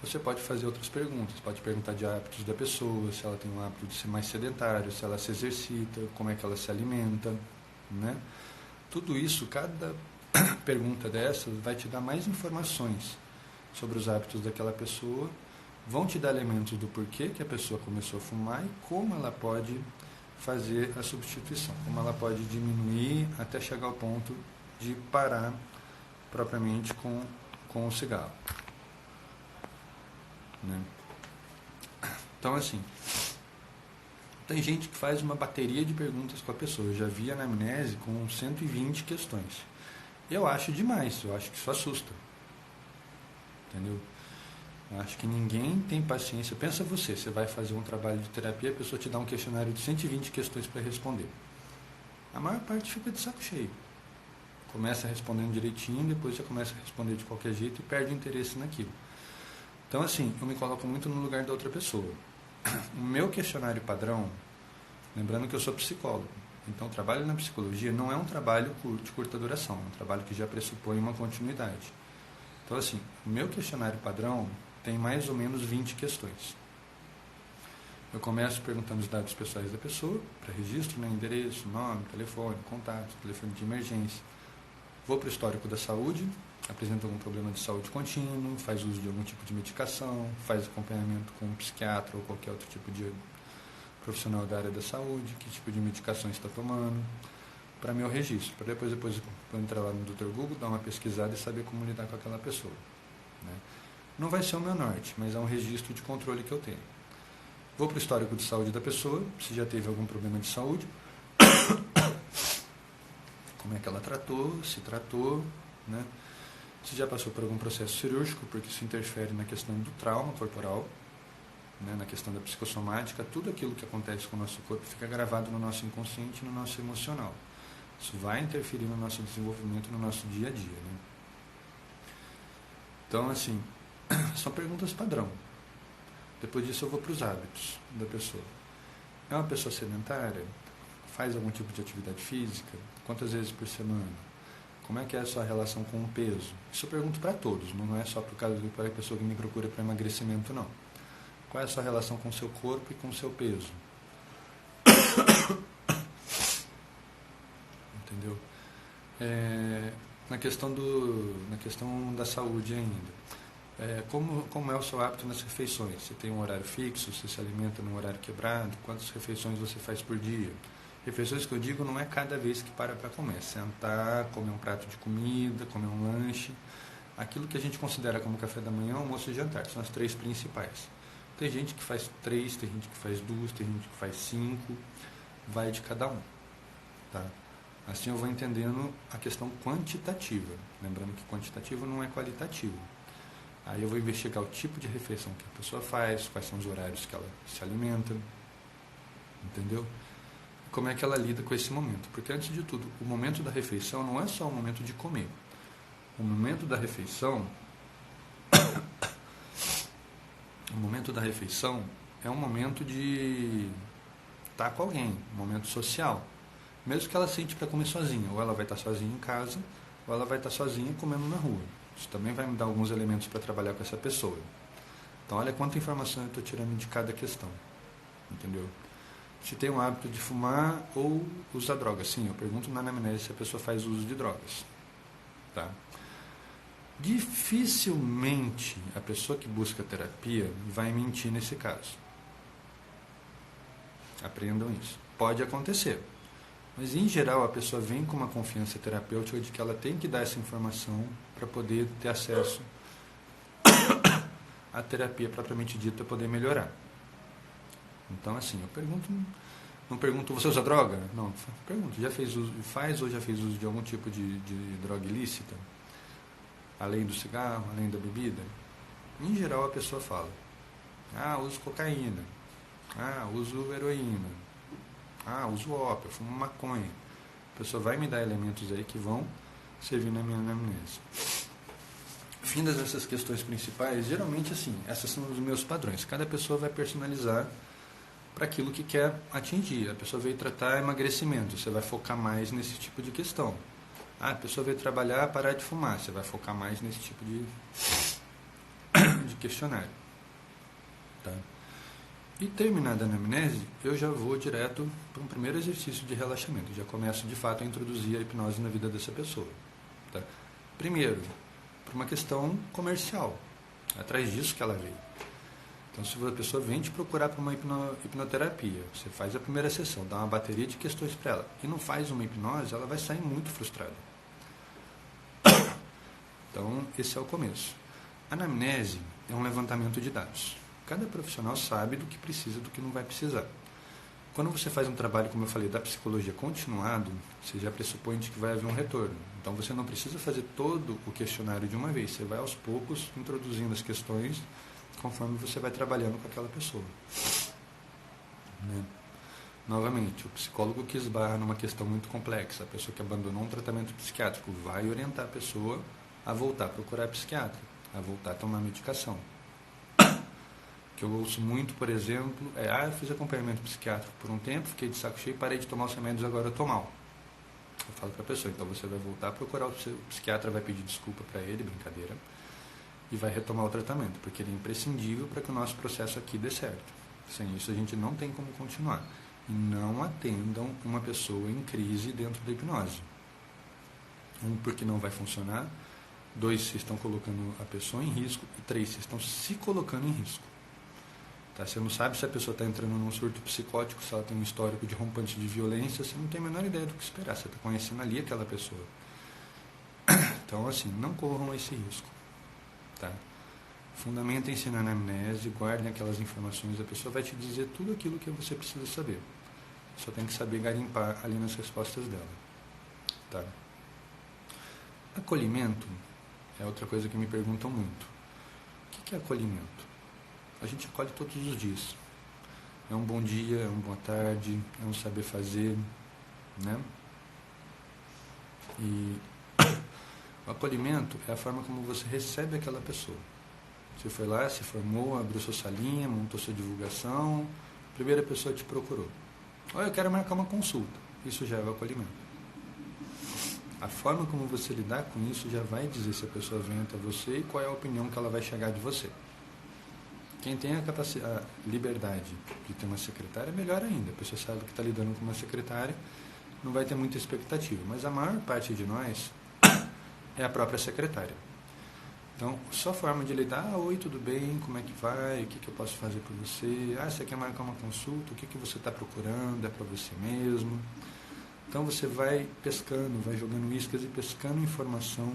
você pode fazer outras perguntas. Pode perguntar de hábitos da pessoa, se ela tem um hábito de ser mais sedentário, se ela se exercita, como é que ela se alimenta, né? Tudo isso, cada pergunta dessas vai te dar mais informações sobre os hábitos daquela pessoa, vão te dar elementos do porquê que a pessoa começou a fumar e como ela pode fazer a substituição, como ela pode diminuir até chegar ao ponto de parar propriamente com o cigarro. Né? Então, assim, tem gente que faz uma bateria de perguntas com a pessoa. Eu já vi a anamnese com 120 questões. Eu acho demais, eu acho que isso assusta. Entendeu? Eu acho que ninguém tem paciência. Pensa você vai fazer um trabalho de terapia, a pessoa te dá um questionário de 120 questões para responder. A maior parte fica de saco cheio. Começa respondendo direitinho, depois já começa a responder de qualquer jeito e perde o interesse naquilo. Então, assim, eu me coloco muito no lugar da outra pessoa. O meu questionário padrão, lembrando que eu sou psicólogo, então o trabalho na psicologia não é um trabalho de curta duração, é um trabalho que já pressupõe uma continuidade. Então, assim, o meu questionário padrão tem mais ou menos 20 questões. Eu começo perguntando os dados pessoais da pessoa, para registro, né, endereço, nome, telefone, contato, telefone de emergência. Vou para o histórico da saúde, apresenta algum problema de saúde contínuo, faz uso de algum tipo de medicação, faz acompanhamento com um psiquiatra ou qualquer outro tipo de profissional da área da saúde, que tipo de medicação está tomando, para meu registro, para depois eu entrar lá no Dr. Google, dar uma pesquisada e saber como lidar com aquela pessoa. Né? Não vai ser o meu norte, mas é um registro de controle que eu tenho. Vou para o histórico de saúde da pessoa, se já teve algum problema de saúde, como é que ela tratou, se tratou, né? Se já passou por algum processo cirúrgico, porque isso interfere na questão do trauma corporal, né? Na questão da psicossomática, tudo aquilo que acontece com o nosso corpo fica gravado no nosso inconsciente e no nosso emocional. Isso vai interferir no nosso desenvolvimento, no nosso dia a dia. Né? Então, assim, são perguntas padrão. Depois disso eu vou para os hábitos da pessoa. É uma pessoa sedentária? Faz algum tipo de atividade física? Quantas vezes por semana? Como é que é a sua relação com o peso? Isso eu pergunto para todos, não é só por causa para a pessoa que me procura para emagrecimento, não. Qual é a sua relação com o seu corpo e com o seu peso? Entendeu? Na questão da saúde ainda. Como é o seu hábito nas refeições? Você tem um horário fixo? Você se alimenta num horário quebrado? Quantas refeições você faz por dia? Refeições que eu digo não é cada vez que para comer. Sentar, comer um prato de comida, comer um lanche. Aquilo que a gente considera como café da manhã, almoço e jantar. São as 3 principais. Tem gente que faz 3, tem gente que faz 2, tem gente que faz 5. Vai de cada um. Tá? Assim eu vou entendendo a questão quantitativa. Lembrando que quantitativo não é qualitativo. Aí eu vou investigar o tipo de refeição que a pessoa faz, quais são os horários que ela se alimenta, entendeu? E como é que ela lida com esse momento. Porque, antes de tudo, o momento da refeição não é só o momento de comer. O momento da refeição é um momento de estar com alguém, um momento social. Mesmo que ela sente para comer sozinha, ou ela vai estar sozinha em casa, ou ela vai estar sozinha comendo na rua. Isso também vai me dar alguns elementos para trabalhar com essa pessoa. Então, olha quanta informação eu estou tirando de cada questão. Entendeu? Se tem o hábito de fumar ou usar drogas. Sim, eu pergunto na anamnese se a pessoa faz uso de drogas. Tá? Dificilmente a pessoa que busca terapia vai mentir nesse caso. Aprendam isso. Pode acontecer. Mas, em geral, a pessoa vem com uma confiança terapêutica de que ela tem que dar essa informação para poder ter acesso à terapia propriamente dita, para poder melhorar. Então, assim, não pergunto, você usa droga? Não, pergunto, faz ou já fez uso de algum tipo de droga ilícita? Além do cigarro, além da bebida? Em geral, a pessoa fala, uso cocaína, uso heroína, uso ópio, fumo maconha. A pessoa vai me dar elementos aí que vão servir na minha anamnese. Findas essas questões principais, geralmente assim, essas são os meus padrões. Cada pessoa vai personalizar para aquilo que quer atingir. A pessoa veio tratar emagrecimento, você vai focar mais nesse tipo de questão. A pessoa veio trabalhar parar de fumar, você vai focar mais nesse tipo de questionário. Tá? E terminada a anamnese, eu já vou direto para um primeiro exercício de relaxamento. Já começo, de fato, a introduzir a hipnose na vida dessa pessoa. Tá? Primeiro, por uma questão comercial. É atrás disso que ela veio. Então, se a pessoa vem te procurar para uma hipnoterapia, você faz a primeira sessão, dá uma bateria de questões para ela, e não faz uma hipnose, ela vai sair muito frustrada. Então, esse é o começo. A anamnese é um levantamento de dados. Cada profissional sabe do que precisa e do que não vai precisar. Quando você faz um trabalho, como eu falei, da psicologia continuado, você já pressupõe de que vai haver um retorno. Então, você não precisa fazer todo o questionário de uma vez. Você vai, aos poucos, introduzindo as questões conforme você vai trabalhando com aquela pessoa. Né? Novamente, o psicólogo que esbarra numa questão muito complexa, a pessoa que abandonou um tratamento psiquiátrico, vai orientar a pessoa a voltar a procurar psiquiatra, a voltar a tomar medicação. Que eu ouço muito, por exemplo, eu fiz acompanhamento psiquiátrico por um tempo, fiquei de saco cheio, parei de tomar os remédios, agora eu estou mal. Eu falo para a pessoa, então você vai voltar a procurar o psiquiatra, vai pedir desculpa para ele, brincadeira, e vai retomar o tratamento, porque ele é imprescindível para que o nosso processo aqui dê certo. Sem isso a gente não tem como continuar. E não atendam uma pessoa em crise dentro da hipnose. Um, porque não vai funcionar. 2, vocês estão colocando a pessoa em risco. E 3, vocês estão se colocando em risco. Tá? Você não sabe se a pessoa está entrando num surto psicótico, se ela tem um histórico de rompante de violência, você não tem a menor ideia do que esperar. Você está conhecendo ali aquela pessoa. Então, assim, não corram esse risco. Tá? Fundamentem-se na anamnese, guardem aquelas informações, a pessoa vai te dizer tudo aquilo que você precisa saber. Só tem que saber garimpar ali nas respostas dela. Tá? Acolhimento é outra coisa que me perguntam muito. O que é acolhimento? A gente acolhe todos os dias. É um bom dia, é uma boa tarde, é um saber fazer, né? E o acolhimento é a forma como você recebe aquela pessoa. Você foi lá, se formou, abriu sua salinha, montou sua divulgação, a primeira pessoa te procurou. Olha, eu quero marcar uma consulta. Isso já é o acolhimento. A forma como você lidar com isso já vai dizer se a pessoa vem até você e qual é a opinião que ela vai chegar de você. Quem tem a liberdade de ter uma secretária, melhor ainda. A pessoa sabe que está lidando com uma secretária, não vai ter muita expectativa. Mas a maior parte de nós é a própria secretária. Então, sua forma de lidar, oi, tudo bem, como é que vai, o que eu posso fazer por você, você quer marcar uma consulta, o que você está procurando, é para você mesmo. Então, você vai pescando, vai jogando iscas e pescando informação,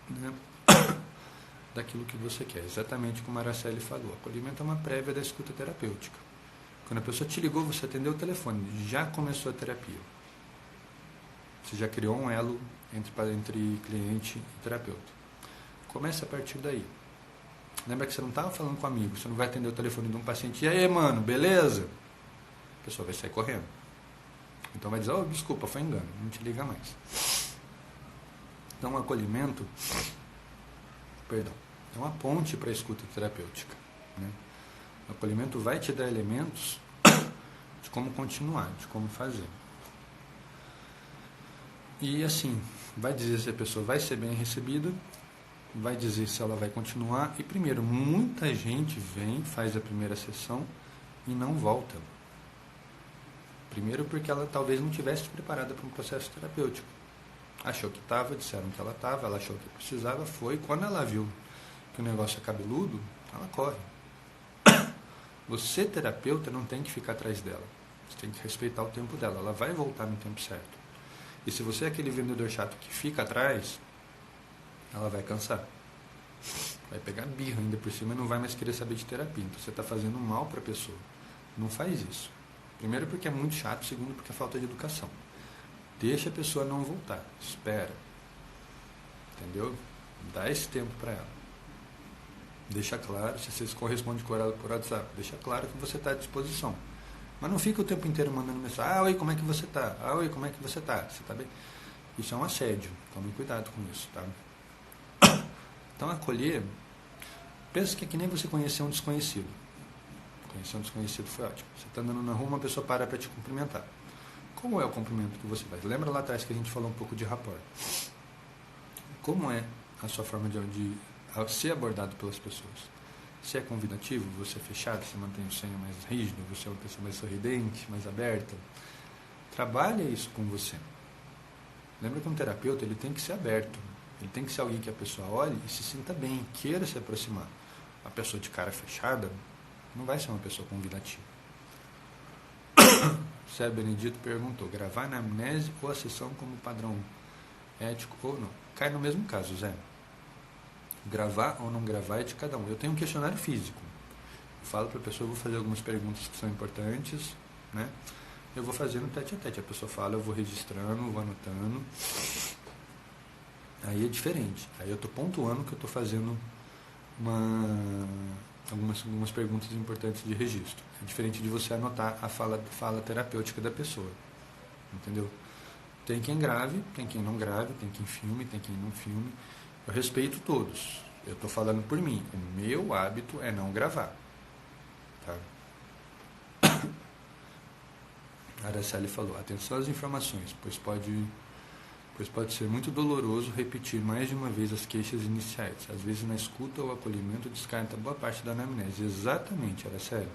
né, daquilo que você quer. Exatamente como a Araceli falou, acolhimento é uma prévia da escuta terapêutica. Quando a pessoa te ligou, você atendeu o telefone, já começou a terapia. Você já criou um elo entre cliente e terapeuta. Comece a partir daí. Lembra que você não estava falando com um amigo, você não vai atender o telefone de um paciente, e aí, mano, beleza? A pessoa vai sair correndo. Então vai dizer, desculpa, foi engano, não te liga mais. Então, o acolhimento, é uma ponte para a escuta terapêutica. Né? O acolhimento vai te dar elementos de como continuar, de como fazer. E assim, vai dizer se a pessoa vai ser bem recebida, vai dizer se ela vai continuar. E primeiro, muita gente vem, faz a primeira sessão e não volta. Primeiro porque ela talvez não estivesse preparada para um processo terapêutico. Achou que estava, disseram que ela estava, ela achou que precisava, foi. Quando ela viu que o negócio é cabeludo, ela corre. Você, terapeuta, não tem que ficar atrás dela. Você tem que respeitar o tempo dela. Ela vai voltar no tempo certo. E se você é aquele vendedor chato que fica atrás, ela vai cansar. Vai pegar birra ainda por cima e não vai mais querer saber de terapia. Então você está fazendo mal para a pessoa. Não faz isso. Primeiro porque é muito chato, segundo porque é falta de educação. Deixa a pessoa não voltar. Espera. Entendeu? Dá esse tempo para ela. Deixa claro, se vocês correspondem por WhatsApp, deixa claro que você está à disposição. Mas não fica o tempo inteiro mandando mensagem, oi, como é que você está? Oi, como é que você está? Você está bem? Isso é um assédio, tome cuidado com isso, tá? Então, acolher, pensa que é que nem você conhecer um desconhecido. Conhecer um desconhecido foi ótimo. Você está andando na rua, uma pessoa para te cumprimentar. Como é o cumprimento que você faz? Lembra lá atrás que a gente falou um pouco de rapport? Como é a sua forma de ser abordado pelas pessoas? Se é convidativo, você é fechado, você mantém o senho mais rígido, você é uma pessoa mais sorridente, mais aberta. Trabalha isso com você. Lembra que um terapeuta ele tem que ser aberto. Ele tem que ser alguém que a pessoa olhe e se sinta bem, queira se aproximar. A pessoa de cara fechada não vai ser uma pessoa convidativa. Zé Benedito perguntou, gravar na amnésia ou a sessão como padrão ético ou não? Cai no mesmo caso, Zé. Gravar ou não gravar é de cada um. Eu tenho um questionário físico. Eu falo para a pessoa, eu vou fazer algumas perguntas que são importantes, né? Eu vou fazer no tete a tete. A pessoa fala, eu vou registrando, vou anotando. Aí é diferente. Aí eu estou pontuando que eu estou fazendo algumas perguntas importantes de registro. É diferente de você anotar a fala terapêutica da pessoa. Entendeu? Tem quem grave, tem quem não grave, tem quem filme, tem quem não filme. Eu respeito todos. Eu estou falando por mim. O meu hábito é não gravar. Tá? A Araceli falou, atenção às informações, pois pois pode ser muito doloroso repetir mais de uma vez as queixas iniciais. Às vezes, na escuta ou acolhimento, descarta boa parte da anamnese. Exatamente, era sério.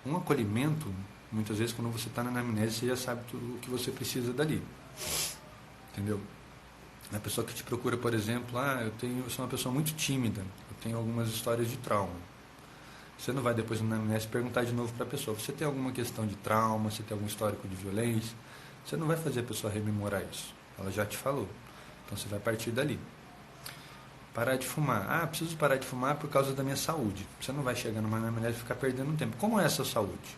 Um acolhimento, muitas vezes, quando você está na anamnese, você já sabe tudo o que você precisa dali. Entendeu? A pessoa que te procura, por exemplo, eu sou uma pessoa muito tímida, eu tenho algumas histórias de trauma. Você não vai depois na anamnese perguntar de novo para a pessoa, você tem alguma questão de trauma, você tem algum histórico de violência? Você não vai fazer a pessoa rememorar isso, ela já te falou. Então você vai partir dali. Parar de fumar. Preciso parar de fumar por causa da minha saúde. Você não vai chegar numa anamnese e ficar perdendo tempo. Como é essa saúde?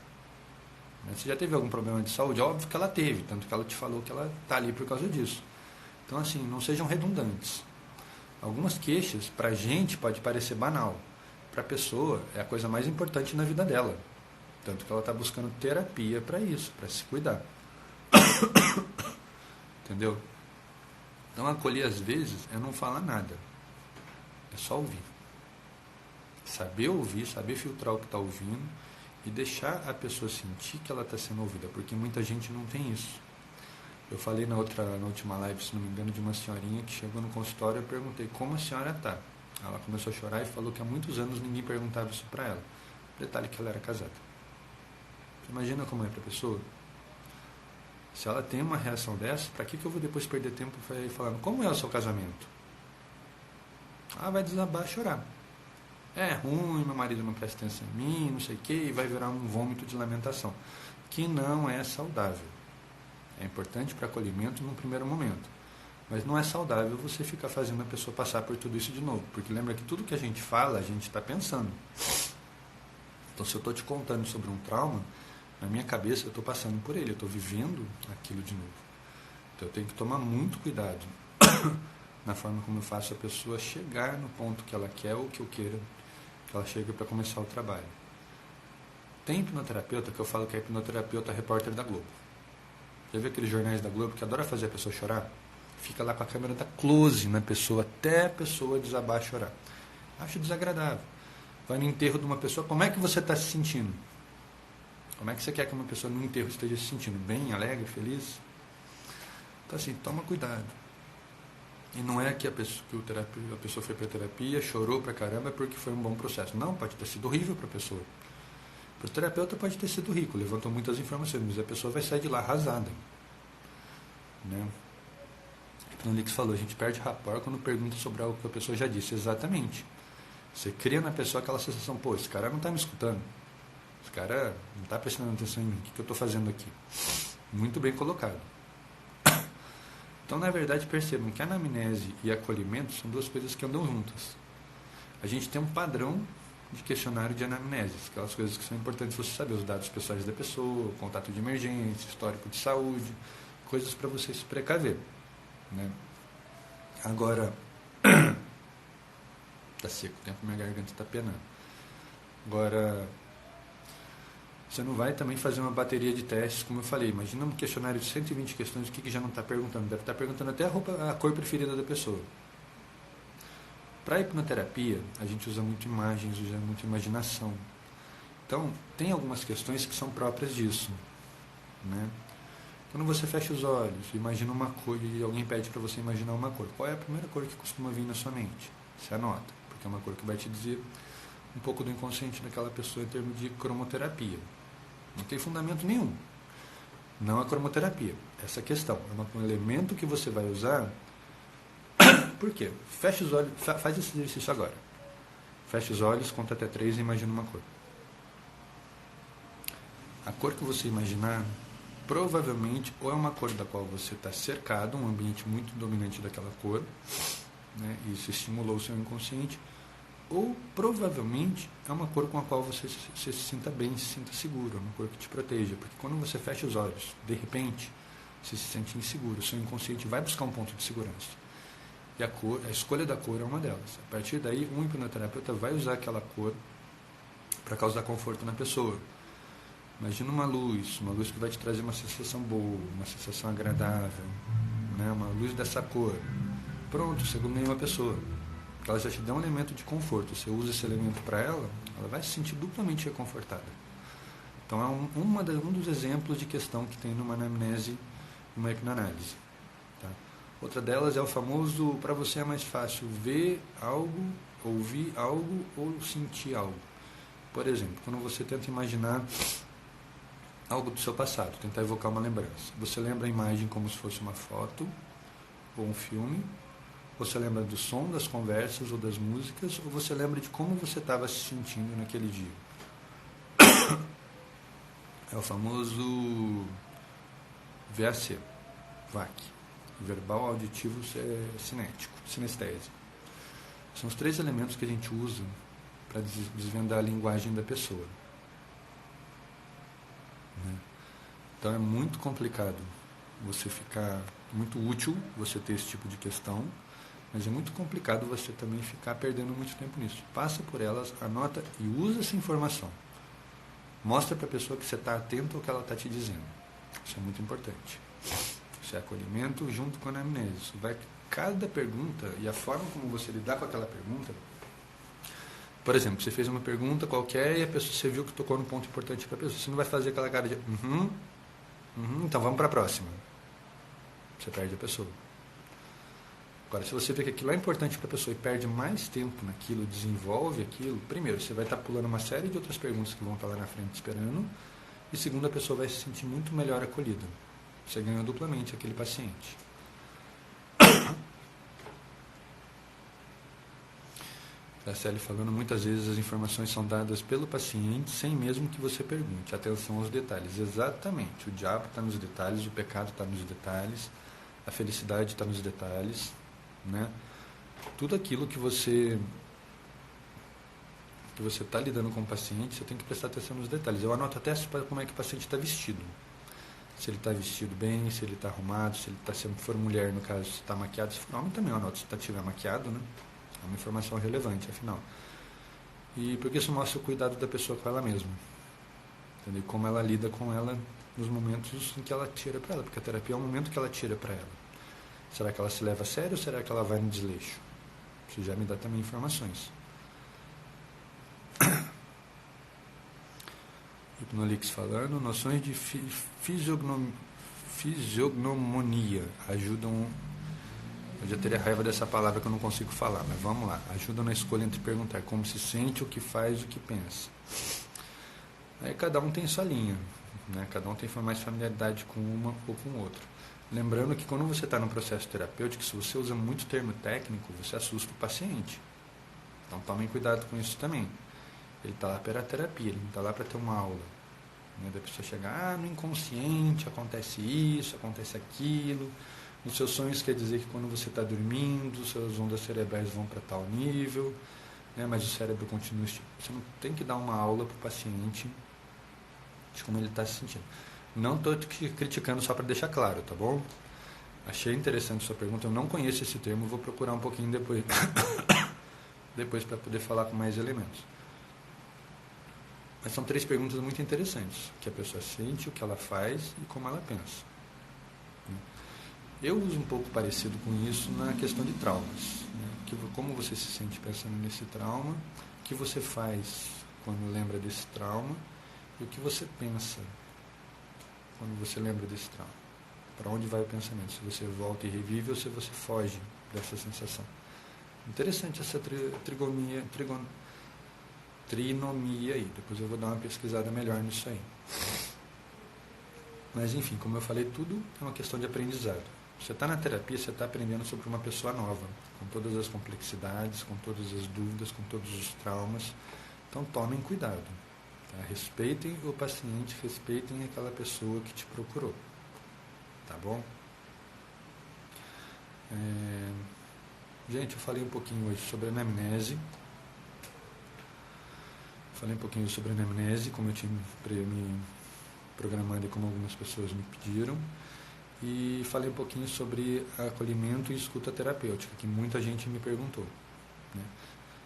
Você já teve algum problema de saúde? Óbvio que ela teve, tanto que ela te falou que ela está ali por causa disso. Então, assim, não sejam redundantes. Algumas queixas, para a gente, pode parecer banal. Para a pessoa, é a coisa mais importante na vida dela. Tanto que ela está buscando terapia para isso, para se cuidar. Entendeu? Então, acolher, às vezes, é não falar nada. É só ouvir. Saber ouvir, saber filtrar o que está ouvindo e deixar a pessoa sentir que ela está sendo ouvida, porque muita gente não tem isso. Eu falei na última live, se não me engano, de uma senhorinha que chegou no consultório e eu perguntei como a senhora está. Ela começou a chorar e falou que há muitos anos ninguém perguntava isso para ela. Detalhe que ela era casada. Você imagina como é para a pessoa? Se ela tem uma reação dessa, para que eu vou depois perder tempo falando como é o seu casamento? Vai desabar a chorar. É ruim, meu marido não presta atenção em mim, não sei o que, e vai virar um vômito de lamentação, que não é saudável. É importante para acolhimento num primeiro momento, mas não é saudável você ficar fazendo a pessoa passar por tudo isso de novo, porque lembra que tudo que a gente fala, a gente está pensando. Então, se eu estou te contando sobre um trauma, na minha cabeça eu estou passando por ele, eu estou vivendo aquilo de novo. Então, eu tenho que tomar muito cuidado na forma como eu faço a pessoa chegar no ponto que ela quer ou que eu queira que ela chegue para começar o trabalho. Tem hipnoterapeuta que eu falo que é hipnoterapeuta repórter da Globo. Já viu aqueles jornais da Globo que adora fazer a pessoa chorar? Fica lá com a câmera da close na pessoa até a pessoa desabar a chorar. Acho desagradável. Vai no enterro de uma pessoa, como é que você está se sentindo? Como é que você quer que uma pessoa no enterro esteja se sentindo? Bem, alegre, feliz? Então assim, toma cuidado. E não é que a pessoa foi para a terapia, chorou pra caramba porque foi um bom processo. Não, pode ter sido horrível para a pessoa. Para o terapeuta pode ter sido rico, levantou muitas informações, mas a pessoa vai sair de lá arrasada. Né? O Hipnolix falou, a gente perde rapport quando pergunta sobre algo que a pessoa já disse. Exatamente. Você cria na pessoa aquela sensação, esse cara não está me escutando. Esse cara não está prestando atenção em mim. O que eu estou fazendo aqui? Muito bem colocado. Então, na verdade, percebam que anamnese e acolhimento são duas coisas que andam juntas. A gente tem um padrão de questionário de anamnese, aquelas coisas que são importantes você saber, os dados pessoais da pessoa, contato de emergência, histórico de saúde, coisas para você se precaver. Né? Agora, tá seco o tempo, minha garganta está penando. Agora, você não vai também fazer uma bateria de testes, como eu falei, imagina um questionário de 120 questões, o que já não está perguntando? Deve estar perguntando até a cor preferida da pessoa. Para a hipnoterapia, a gente usa muito imagens, usa muito imaginação. Então, tem algumas questões que são próprias disso. Né? Quando você fecha os olhos, imagina uma cor e alguém pede para você imaginar uma cor. Qual é a primeira cor que costuma vir na sua mente? Você anota, porque é uma cor que vai te dizer um pouco do inconsciente daquela pessoa em termos de cromoterapia. Não tem fundamento nenhum. Não a cromoterapia. Essa questão é um elemento que você vai usar. Por quê? Fecha os olhos, faz esse exercício agora. Fecha os olhos, conta até 3 e imagina uma cor. A cor que você imaginar, provavelmente, ou é uma cor da qual você está cercado, um ambiente muito dominante daquela cor, né, e isso estimulou o seu inconsciente, ou provavelmente é uma cor com a qual você se sinta bem, se sinta seguro, uma cor que te proteja, porque quando você fecha os olhos, de repente, você se sente inseguro, o seu inconsciente vai buscar um ponto de segurança. E a escolha da cor é uma delas. A partir daí, um hipnoterapeuta vai usar aquela cor para causar conforto na pessoa. Imagina uma luz que vai te trazer uma sensação boa, uma sensação agradável, né? Uma luz dessa cor. Pronto, você ganhou a pessoa. Ela já te dá um elemento de conforto. Você usa esse elemento para ela, ela vai se sentir duplamente reconfortada. Então é um dos exemplos de questão que tem numa anamnese, numa hipnoanálise. Tá? Outra delas é o famoso, para você é mais fácil ver algo, ouvir algo ou sentir algo. Por exemplo, quando você tenta imaginar algo do seu passado, tentar evocar uma lembrança. Você lembra a imagem como se fosse uma foto ou um filme? Você lembra do som das conversas ou das músicas? Ou você lembra de como você estava se sentindo naquele dia? É o famoso VAC, verbal, auditivo, cinético, sinestésico. São os 3 elementos que a gente usa para desvendar a linguagem da pessoa. Então é muito complicado você ficar, muito útil você ter esse tipo de questão, mas é muito complicado você também ficar perdendo muito tempo nisso. Passa por elas, anota e usa essa informação. Mostra para a pessoa que você está atento ao que ela está te dizendo. Isso é muito importante. Isso é acolhimento junto com a anamnese. Isso vai, cada pergunta e a forma como você lidar com aquela pergunta. Por exemplo, você fez uma pergunta qualquer e a pessoa, você viu que tocou num ponto importante para a pessoa. Você não vai fazer aquela cara de então vamos para a próxima. Você perde a pessoa. Agora, se você vê que aquilo é importante para a pessoa e perde mais tempo naquilo, desenvolve aquilo, primeiro, você vai estar pulando uma série de outras perguntas que vão estar lá na frente esperando, e segundo, a pessoa vai se sentir muito melhor acolhida. Você ganha duplamente aquele paciente. Graciele falando, muitas vezes as informações são dadas pelo paciente sem mesmo que você pergunte. Atenção aos detalhes. Exatamente. O diabo está nos detalhes, o pecado está nos detalhes, a felicidade está nos detalhes, né? Tudo aquilo que você está lidando com o paciente, você tem que prestar atenção nos detalhes. Eu anoto até como é que o paciente está vestido. Se ele está vestido bem, se ele está arrumado, se ele está, se for mulher, no caso, se está maquiado. Se for homem também eu anoto, se estiver maquiado, né? É uma informação relevante, afinal. E porque isso mostra o cuidado da pessoa com ela mesma. Entendeu? Como ela lida com ela nos momentos em que ela tira para ela. Porque a terapia é um momento que ela tira para ela. Será que ela se leva a sério ou será que ela vai no desleixo? Isso já me dá também informações. Hipnolix falando, noções de fisiognomonia ajudam. Eu já teria raiva dessa palavra que eu não consigo falar, mas vamos lá. Ajudam na escolha entre perguntar como se sente, o que faz, o que pensa. Aí cada um tem sua linha, né? Cada um tem mais familiaridade com uma ou com outra. Lembrando que quando você está no processo terapêutico, se você usa muito termo técnico, você assusta o paciente. Então tomem cuidado com isso também. Ele está lá para a terapia, ele não está lá para ter uma aula. Né? Da pessoa chegar, no inconsciente acontece isso, acontece aquilo. Nos seus sonhos quer dizer que quando você está dormindo, suas ondas cerebrais vão para tal nível, né? Mas o cérebro continua. Você não tem que dar uma aula para o paciente de como ele está se sentindo. Não estou te criticando só para deixar claro, tá bom? Achei interessante sua pergunta, eu não conheço esse termo, vou procurar um pouquinho depois, depois para poder falar com mais elementos. Mas são 3 perguntas muito interessantes, o que a pessoa sente, o que ela faz e como ela pensa. Eu uso um pouco parecido com isso na questão de traumas. Né? Como você se sente pensando nesse trauma, o que você faz quando lembra desse trauma e o que você pensa quando você lembra desse trauma. Para onde vai o pensamento? Se você volta e revive ou se você foge dessa sensação. Interessante essa trinomia aí. Depois eu vou dar uma pesquisada melhor nisso aí. Mas enfim, como eu falei, tudo é uma questão de aprendizado. Você está na terapia, você está aprendendo sobre uma pessoa nova, com todas as complexidades, com todas as dúvidas, com todos os traumas. Então tomem cuidado. Tá? Respeitem o paciente, respeitem aquela pessoa que te procurou. Tá bom? Gente, eu falei um pouquinho hoje sobre anamnese. Falei um pouquinho sobre anamnese, como eu tinha me programado e como algumas pessoas me pediram. E falei um pouquinho sobre acolhimento e escuta terapêutica, que muita gente me perguntou. Né?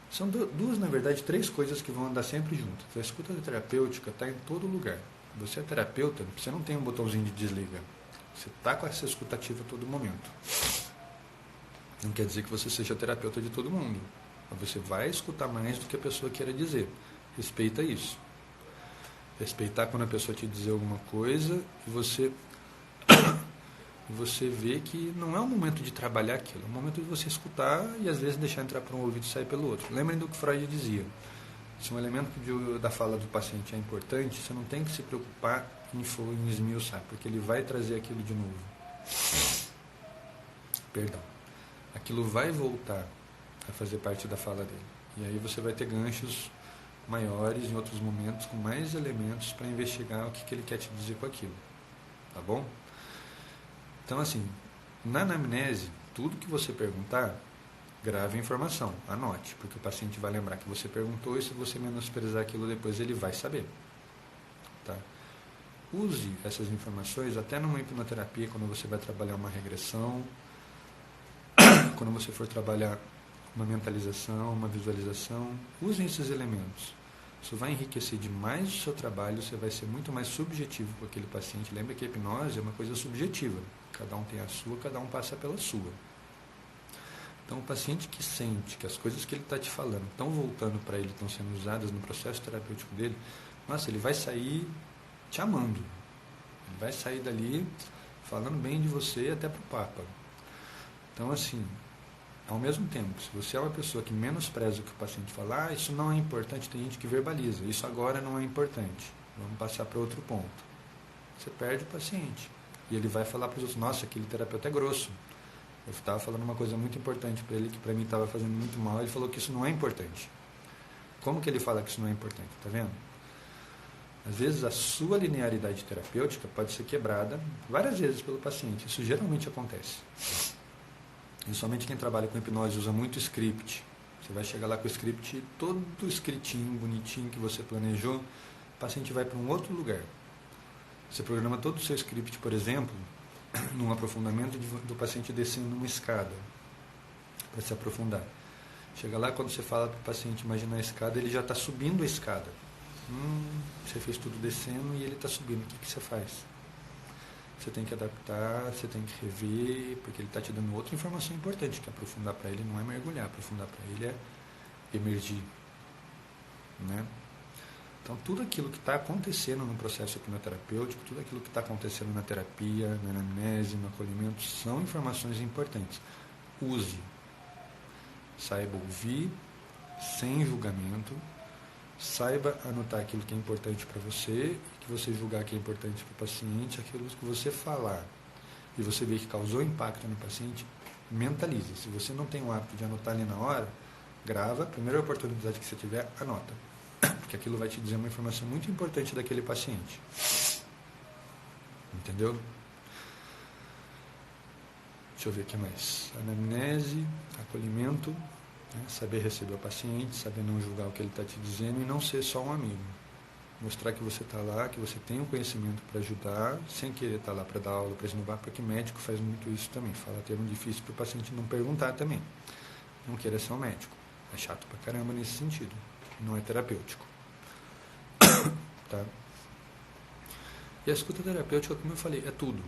São duas, na verdade, 3 coisas que vão andar sempre juntas. A escuta terapêutica está em todo lugar. Você é terapeuta, você não tem um botãozinho de desliga. Você está com essa escuta ativa a todo momento. Não quer dizer que você seja terapeuta de todo mundo. Mas você vai escutar mais do que a pessoa queira dizer. Respeita isso. Respeitar quando a pessoa te dizer alguma coisa e você e você vê que não é o momento de trabalhar aquilo, é o momento de você escutar e às vezes deixar entrar por um ouvido e sair pelo outro. Lembrem do que Freud dizia: se um elemento da fala do paciente é importante, você não tem que se preocupar em esmiuçar, porque ele vai trazer aquilo de novo. Perdão. Aquilo vai voltar a fazer parte da fala dele. E aí você vai ter ganchos maiores em outros momentos, com mais elementos para investigar o que ele quer te dizer com aquilo. Tá bom? Então, assim, na anamnese, tudo que você perguntar, grave a informação, anote, porque o paciente vai lembrar que você perguntou e se você menosprezar aquilo depois, ele vai saber. Tá? Use essas informações até numa hipnoterapia, quando você vai trabalhar uma regressão, quando você for trabalhar uma mentalização, uma visualização, usem esses elementos. Isso vai enriquecer demais o seu trabalho, você vai ser muito mais subjetivo com aquele paciente. Lembra que a hipnose é uma coisa subjetiva. Cada um tem a sua, cada um passa pela sua. Então, o paciente que sente que as coisas que ele está te falando estão voltando para ele, estão sendo usadas no processo terapêutico dele, nossa, ele vai sair te amando. Ele vai sair dali falando bem de você até para o Papa. Então, assim, ao mesmo tempo, se você é uma pessoa que menospreza o que o paciente fala, isso não é importante, tem gente que verbaliza, isso agora não é importante, vamos passar para outro ponto. Você perde o paciente. E ele vai falar para os outros: nossa, aquele terapeuta é grosso. Eu estava falando uma coisa muito importante para ele, que para mim estava fazendo muito mal, ele falou que isso não é importante. Como que ele fala que isso não é importante? Está vendo? Às vezes a sua linearidade terapêutica pode ser quebrada várias vezes pelo paciente. Isso geralmente acontece. E somente quem trabalha com hipnose usa muito script. Você vai chegar lá com o script todo escritinho, bonitinho, que você planejou, o paciente vai para um outro lugar. Você programa todo o seu script, por exemplo, num aprofundamento do paciente descendo uma escada, para se aprofundar. Chega lá, quando você fala para o paciente imaginar a escada, ele já está subindo a escada. Você fez tudo descendo e ele está subindo. O que você faz? Você tem que adaptar, você tem que rever, porque ele está te dando outra informação importante, que aprofundar para ele não é mergulhar, aprofundar para ele é emergir. Né? Então, tudo aquilo que está acontecendo no processo hipnoterapêutico, tudo aquilo que está acontecendo na terapia, na anamnese, no acolhimento, são informações importantes. Use. Saiba ouvir, sem julgamento. Saiba anotar aquilo que é importante para você, e que você julgar que é importante para o paciente, aquilo que você falar e você ver que causou impacto no paciente, mentalize. Se você não tem o hábito de anotar ali na hora, grava, a primeira oportunidade que você tiver, anota. Porque aquilo vai te dizer uma informação muito importante daquele paciente. Entendeu? Deixa eu ver o que mais. Anamnese, acolhimento, né? Saber receber o paciente, saber não julgar o que ele está te dizendo e não ser só um amigo. Mostrar que você está lá, que você tem o conhecimento para ajudar, sem querer estar lá para dar aula, para esnobar, porque médico faz muito isso também. Fala termo difícil para o paciente não perguntar também. Não querer ser um médico. É chato pra caramba nesse sentido. Não é terapêutico. Tá? E a escuta terapêutica, como eu falei, é tudo.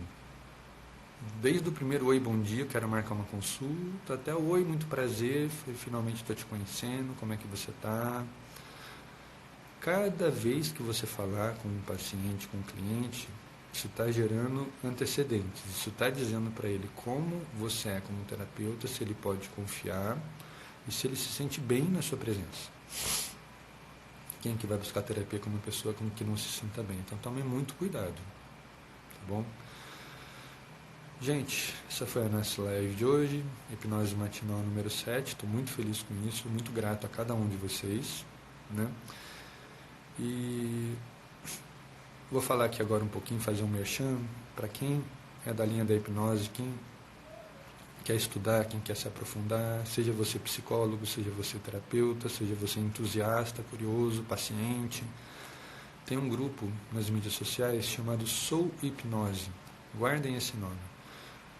Desde o primeiro oi, bom dia, quero marcar uma consulta, até o oi, muito prazer, finalmente estou te conhecendo, como é que você está. Cada vez que você falar com um paciente, com um cliente, isso está gerando antecedentes, isso está dizendo para ele como você é como terapeuta, se ele pode confiar e se ele se sente bem na sua presença. Quem que vai buscar terapia com uma pessoa com que não se sinta bem? Então tome muito cuidado, tá bom? Gente, essa foi a nossa live de hoje, hipnose matinal número 7, estou muito feliz com isso, muito grato a cada um de vocês, né? E vou falar aqui agora um pouquinho, fazer um merchan para quem é da linha da hipnose, quem quer estudar, quem quer se aprofundar, seja você psicólogo, seja você terapeuta, seja você entusiasta, curioso, paciente. Tem um grupo nas mídias sociais chamado Sou Hipnose, guardem esse nome.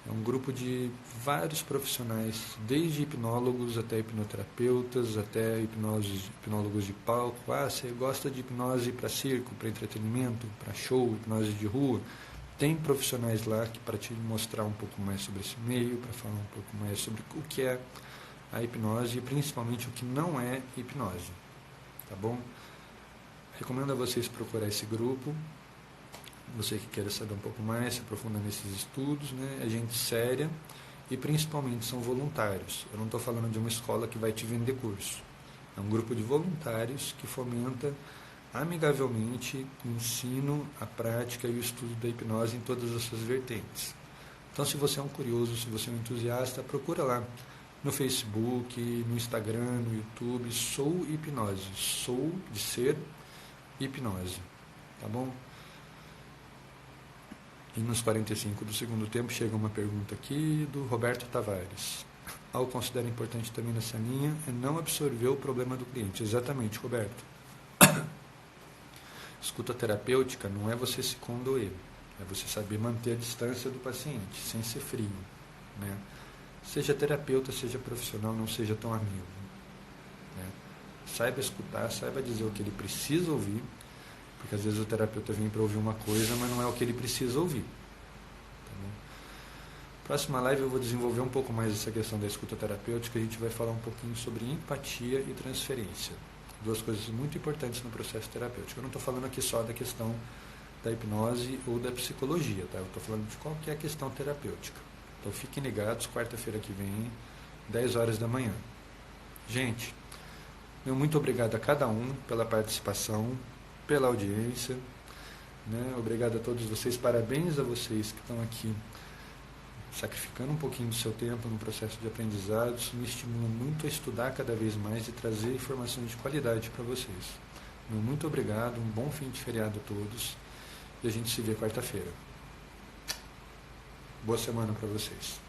É um grupo de vários profissionais, desde hipnólogos até hipnoterapeutas, até hipnólogos de palco. Você gosta de hipnose para circo, para entretenimento, para show, hipnose de rua? Tem profissionais lá para te mostrar um pouco mais sobre esse meio, para falar um pouco mais sobre o que é a hipnose e principalmente o que não é hipnose. Tá bom? Recomendo a vocês procurar esse grupo. Você que queira saber um pouco mais, se aprofunda nesses estudos, né? É gente séria e principalmente são voluntários. Eu não estou falando de uma escola que vai te vender curso. É um grupo de voluntários que fomenta amigavelmente o ensino, a prática e o estudo da hipnose em todas as suas vertentes. Então, se você é um curioso, se você é um entusiasta, procura lá no Facebook, no Instagram, no YouTube, Sou Hipnose. Sou de ser hipnose, tá bom? E nos 45 do segundo tempo chega uma pergunta aqui do Roberto Tavares. Algo que considero importante também nessa linha é não absorver o problema do cliente. Exatamente, Roberto. Escuta terapêutica não é você se condoer, é você saber manter a distância do paciente, sem ser frio, né? Seja terapeuta, seja profissional, não seja tão amigo, né? Saiba escutar, saiba dizer o que ele precisa ouvir, porque às vezes o terapeuta vem para ouvir uma coisa, mas não é o que ele precisa ouvir. Tá bom? Próxima live eu vou desenvolver um pouco mais essa questão da escuta terapêutica, a gente vai falar um pouquinho sobre empatia e transferência. Duas coisas muito importantes no processo terapêutico. Eu não estou falando aqui só da questão da hipnose ou da psicologia, tá? Eu estou falando de qualquer questão terapêutica. Então fiquem ligados, quarta-feira que vem, 10 horas da manhã. Gente, meu muito obrigado a cada um pela participação, pela audiência, né? Obrigado a todos vocês, parabéns a vocês que estão aqui sacrificando um pouquinho do seu tempo no processo de aprendizado. Isso me estimula muito a estudar cada vez mais e trazer informações de qualidade para vocês. Meu muito obrigado, um bom fim de feriado a todos e a gente se vê quarta-feira. Boa semana para vocês.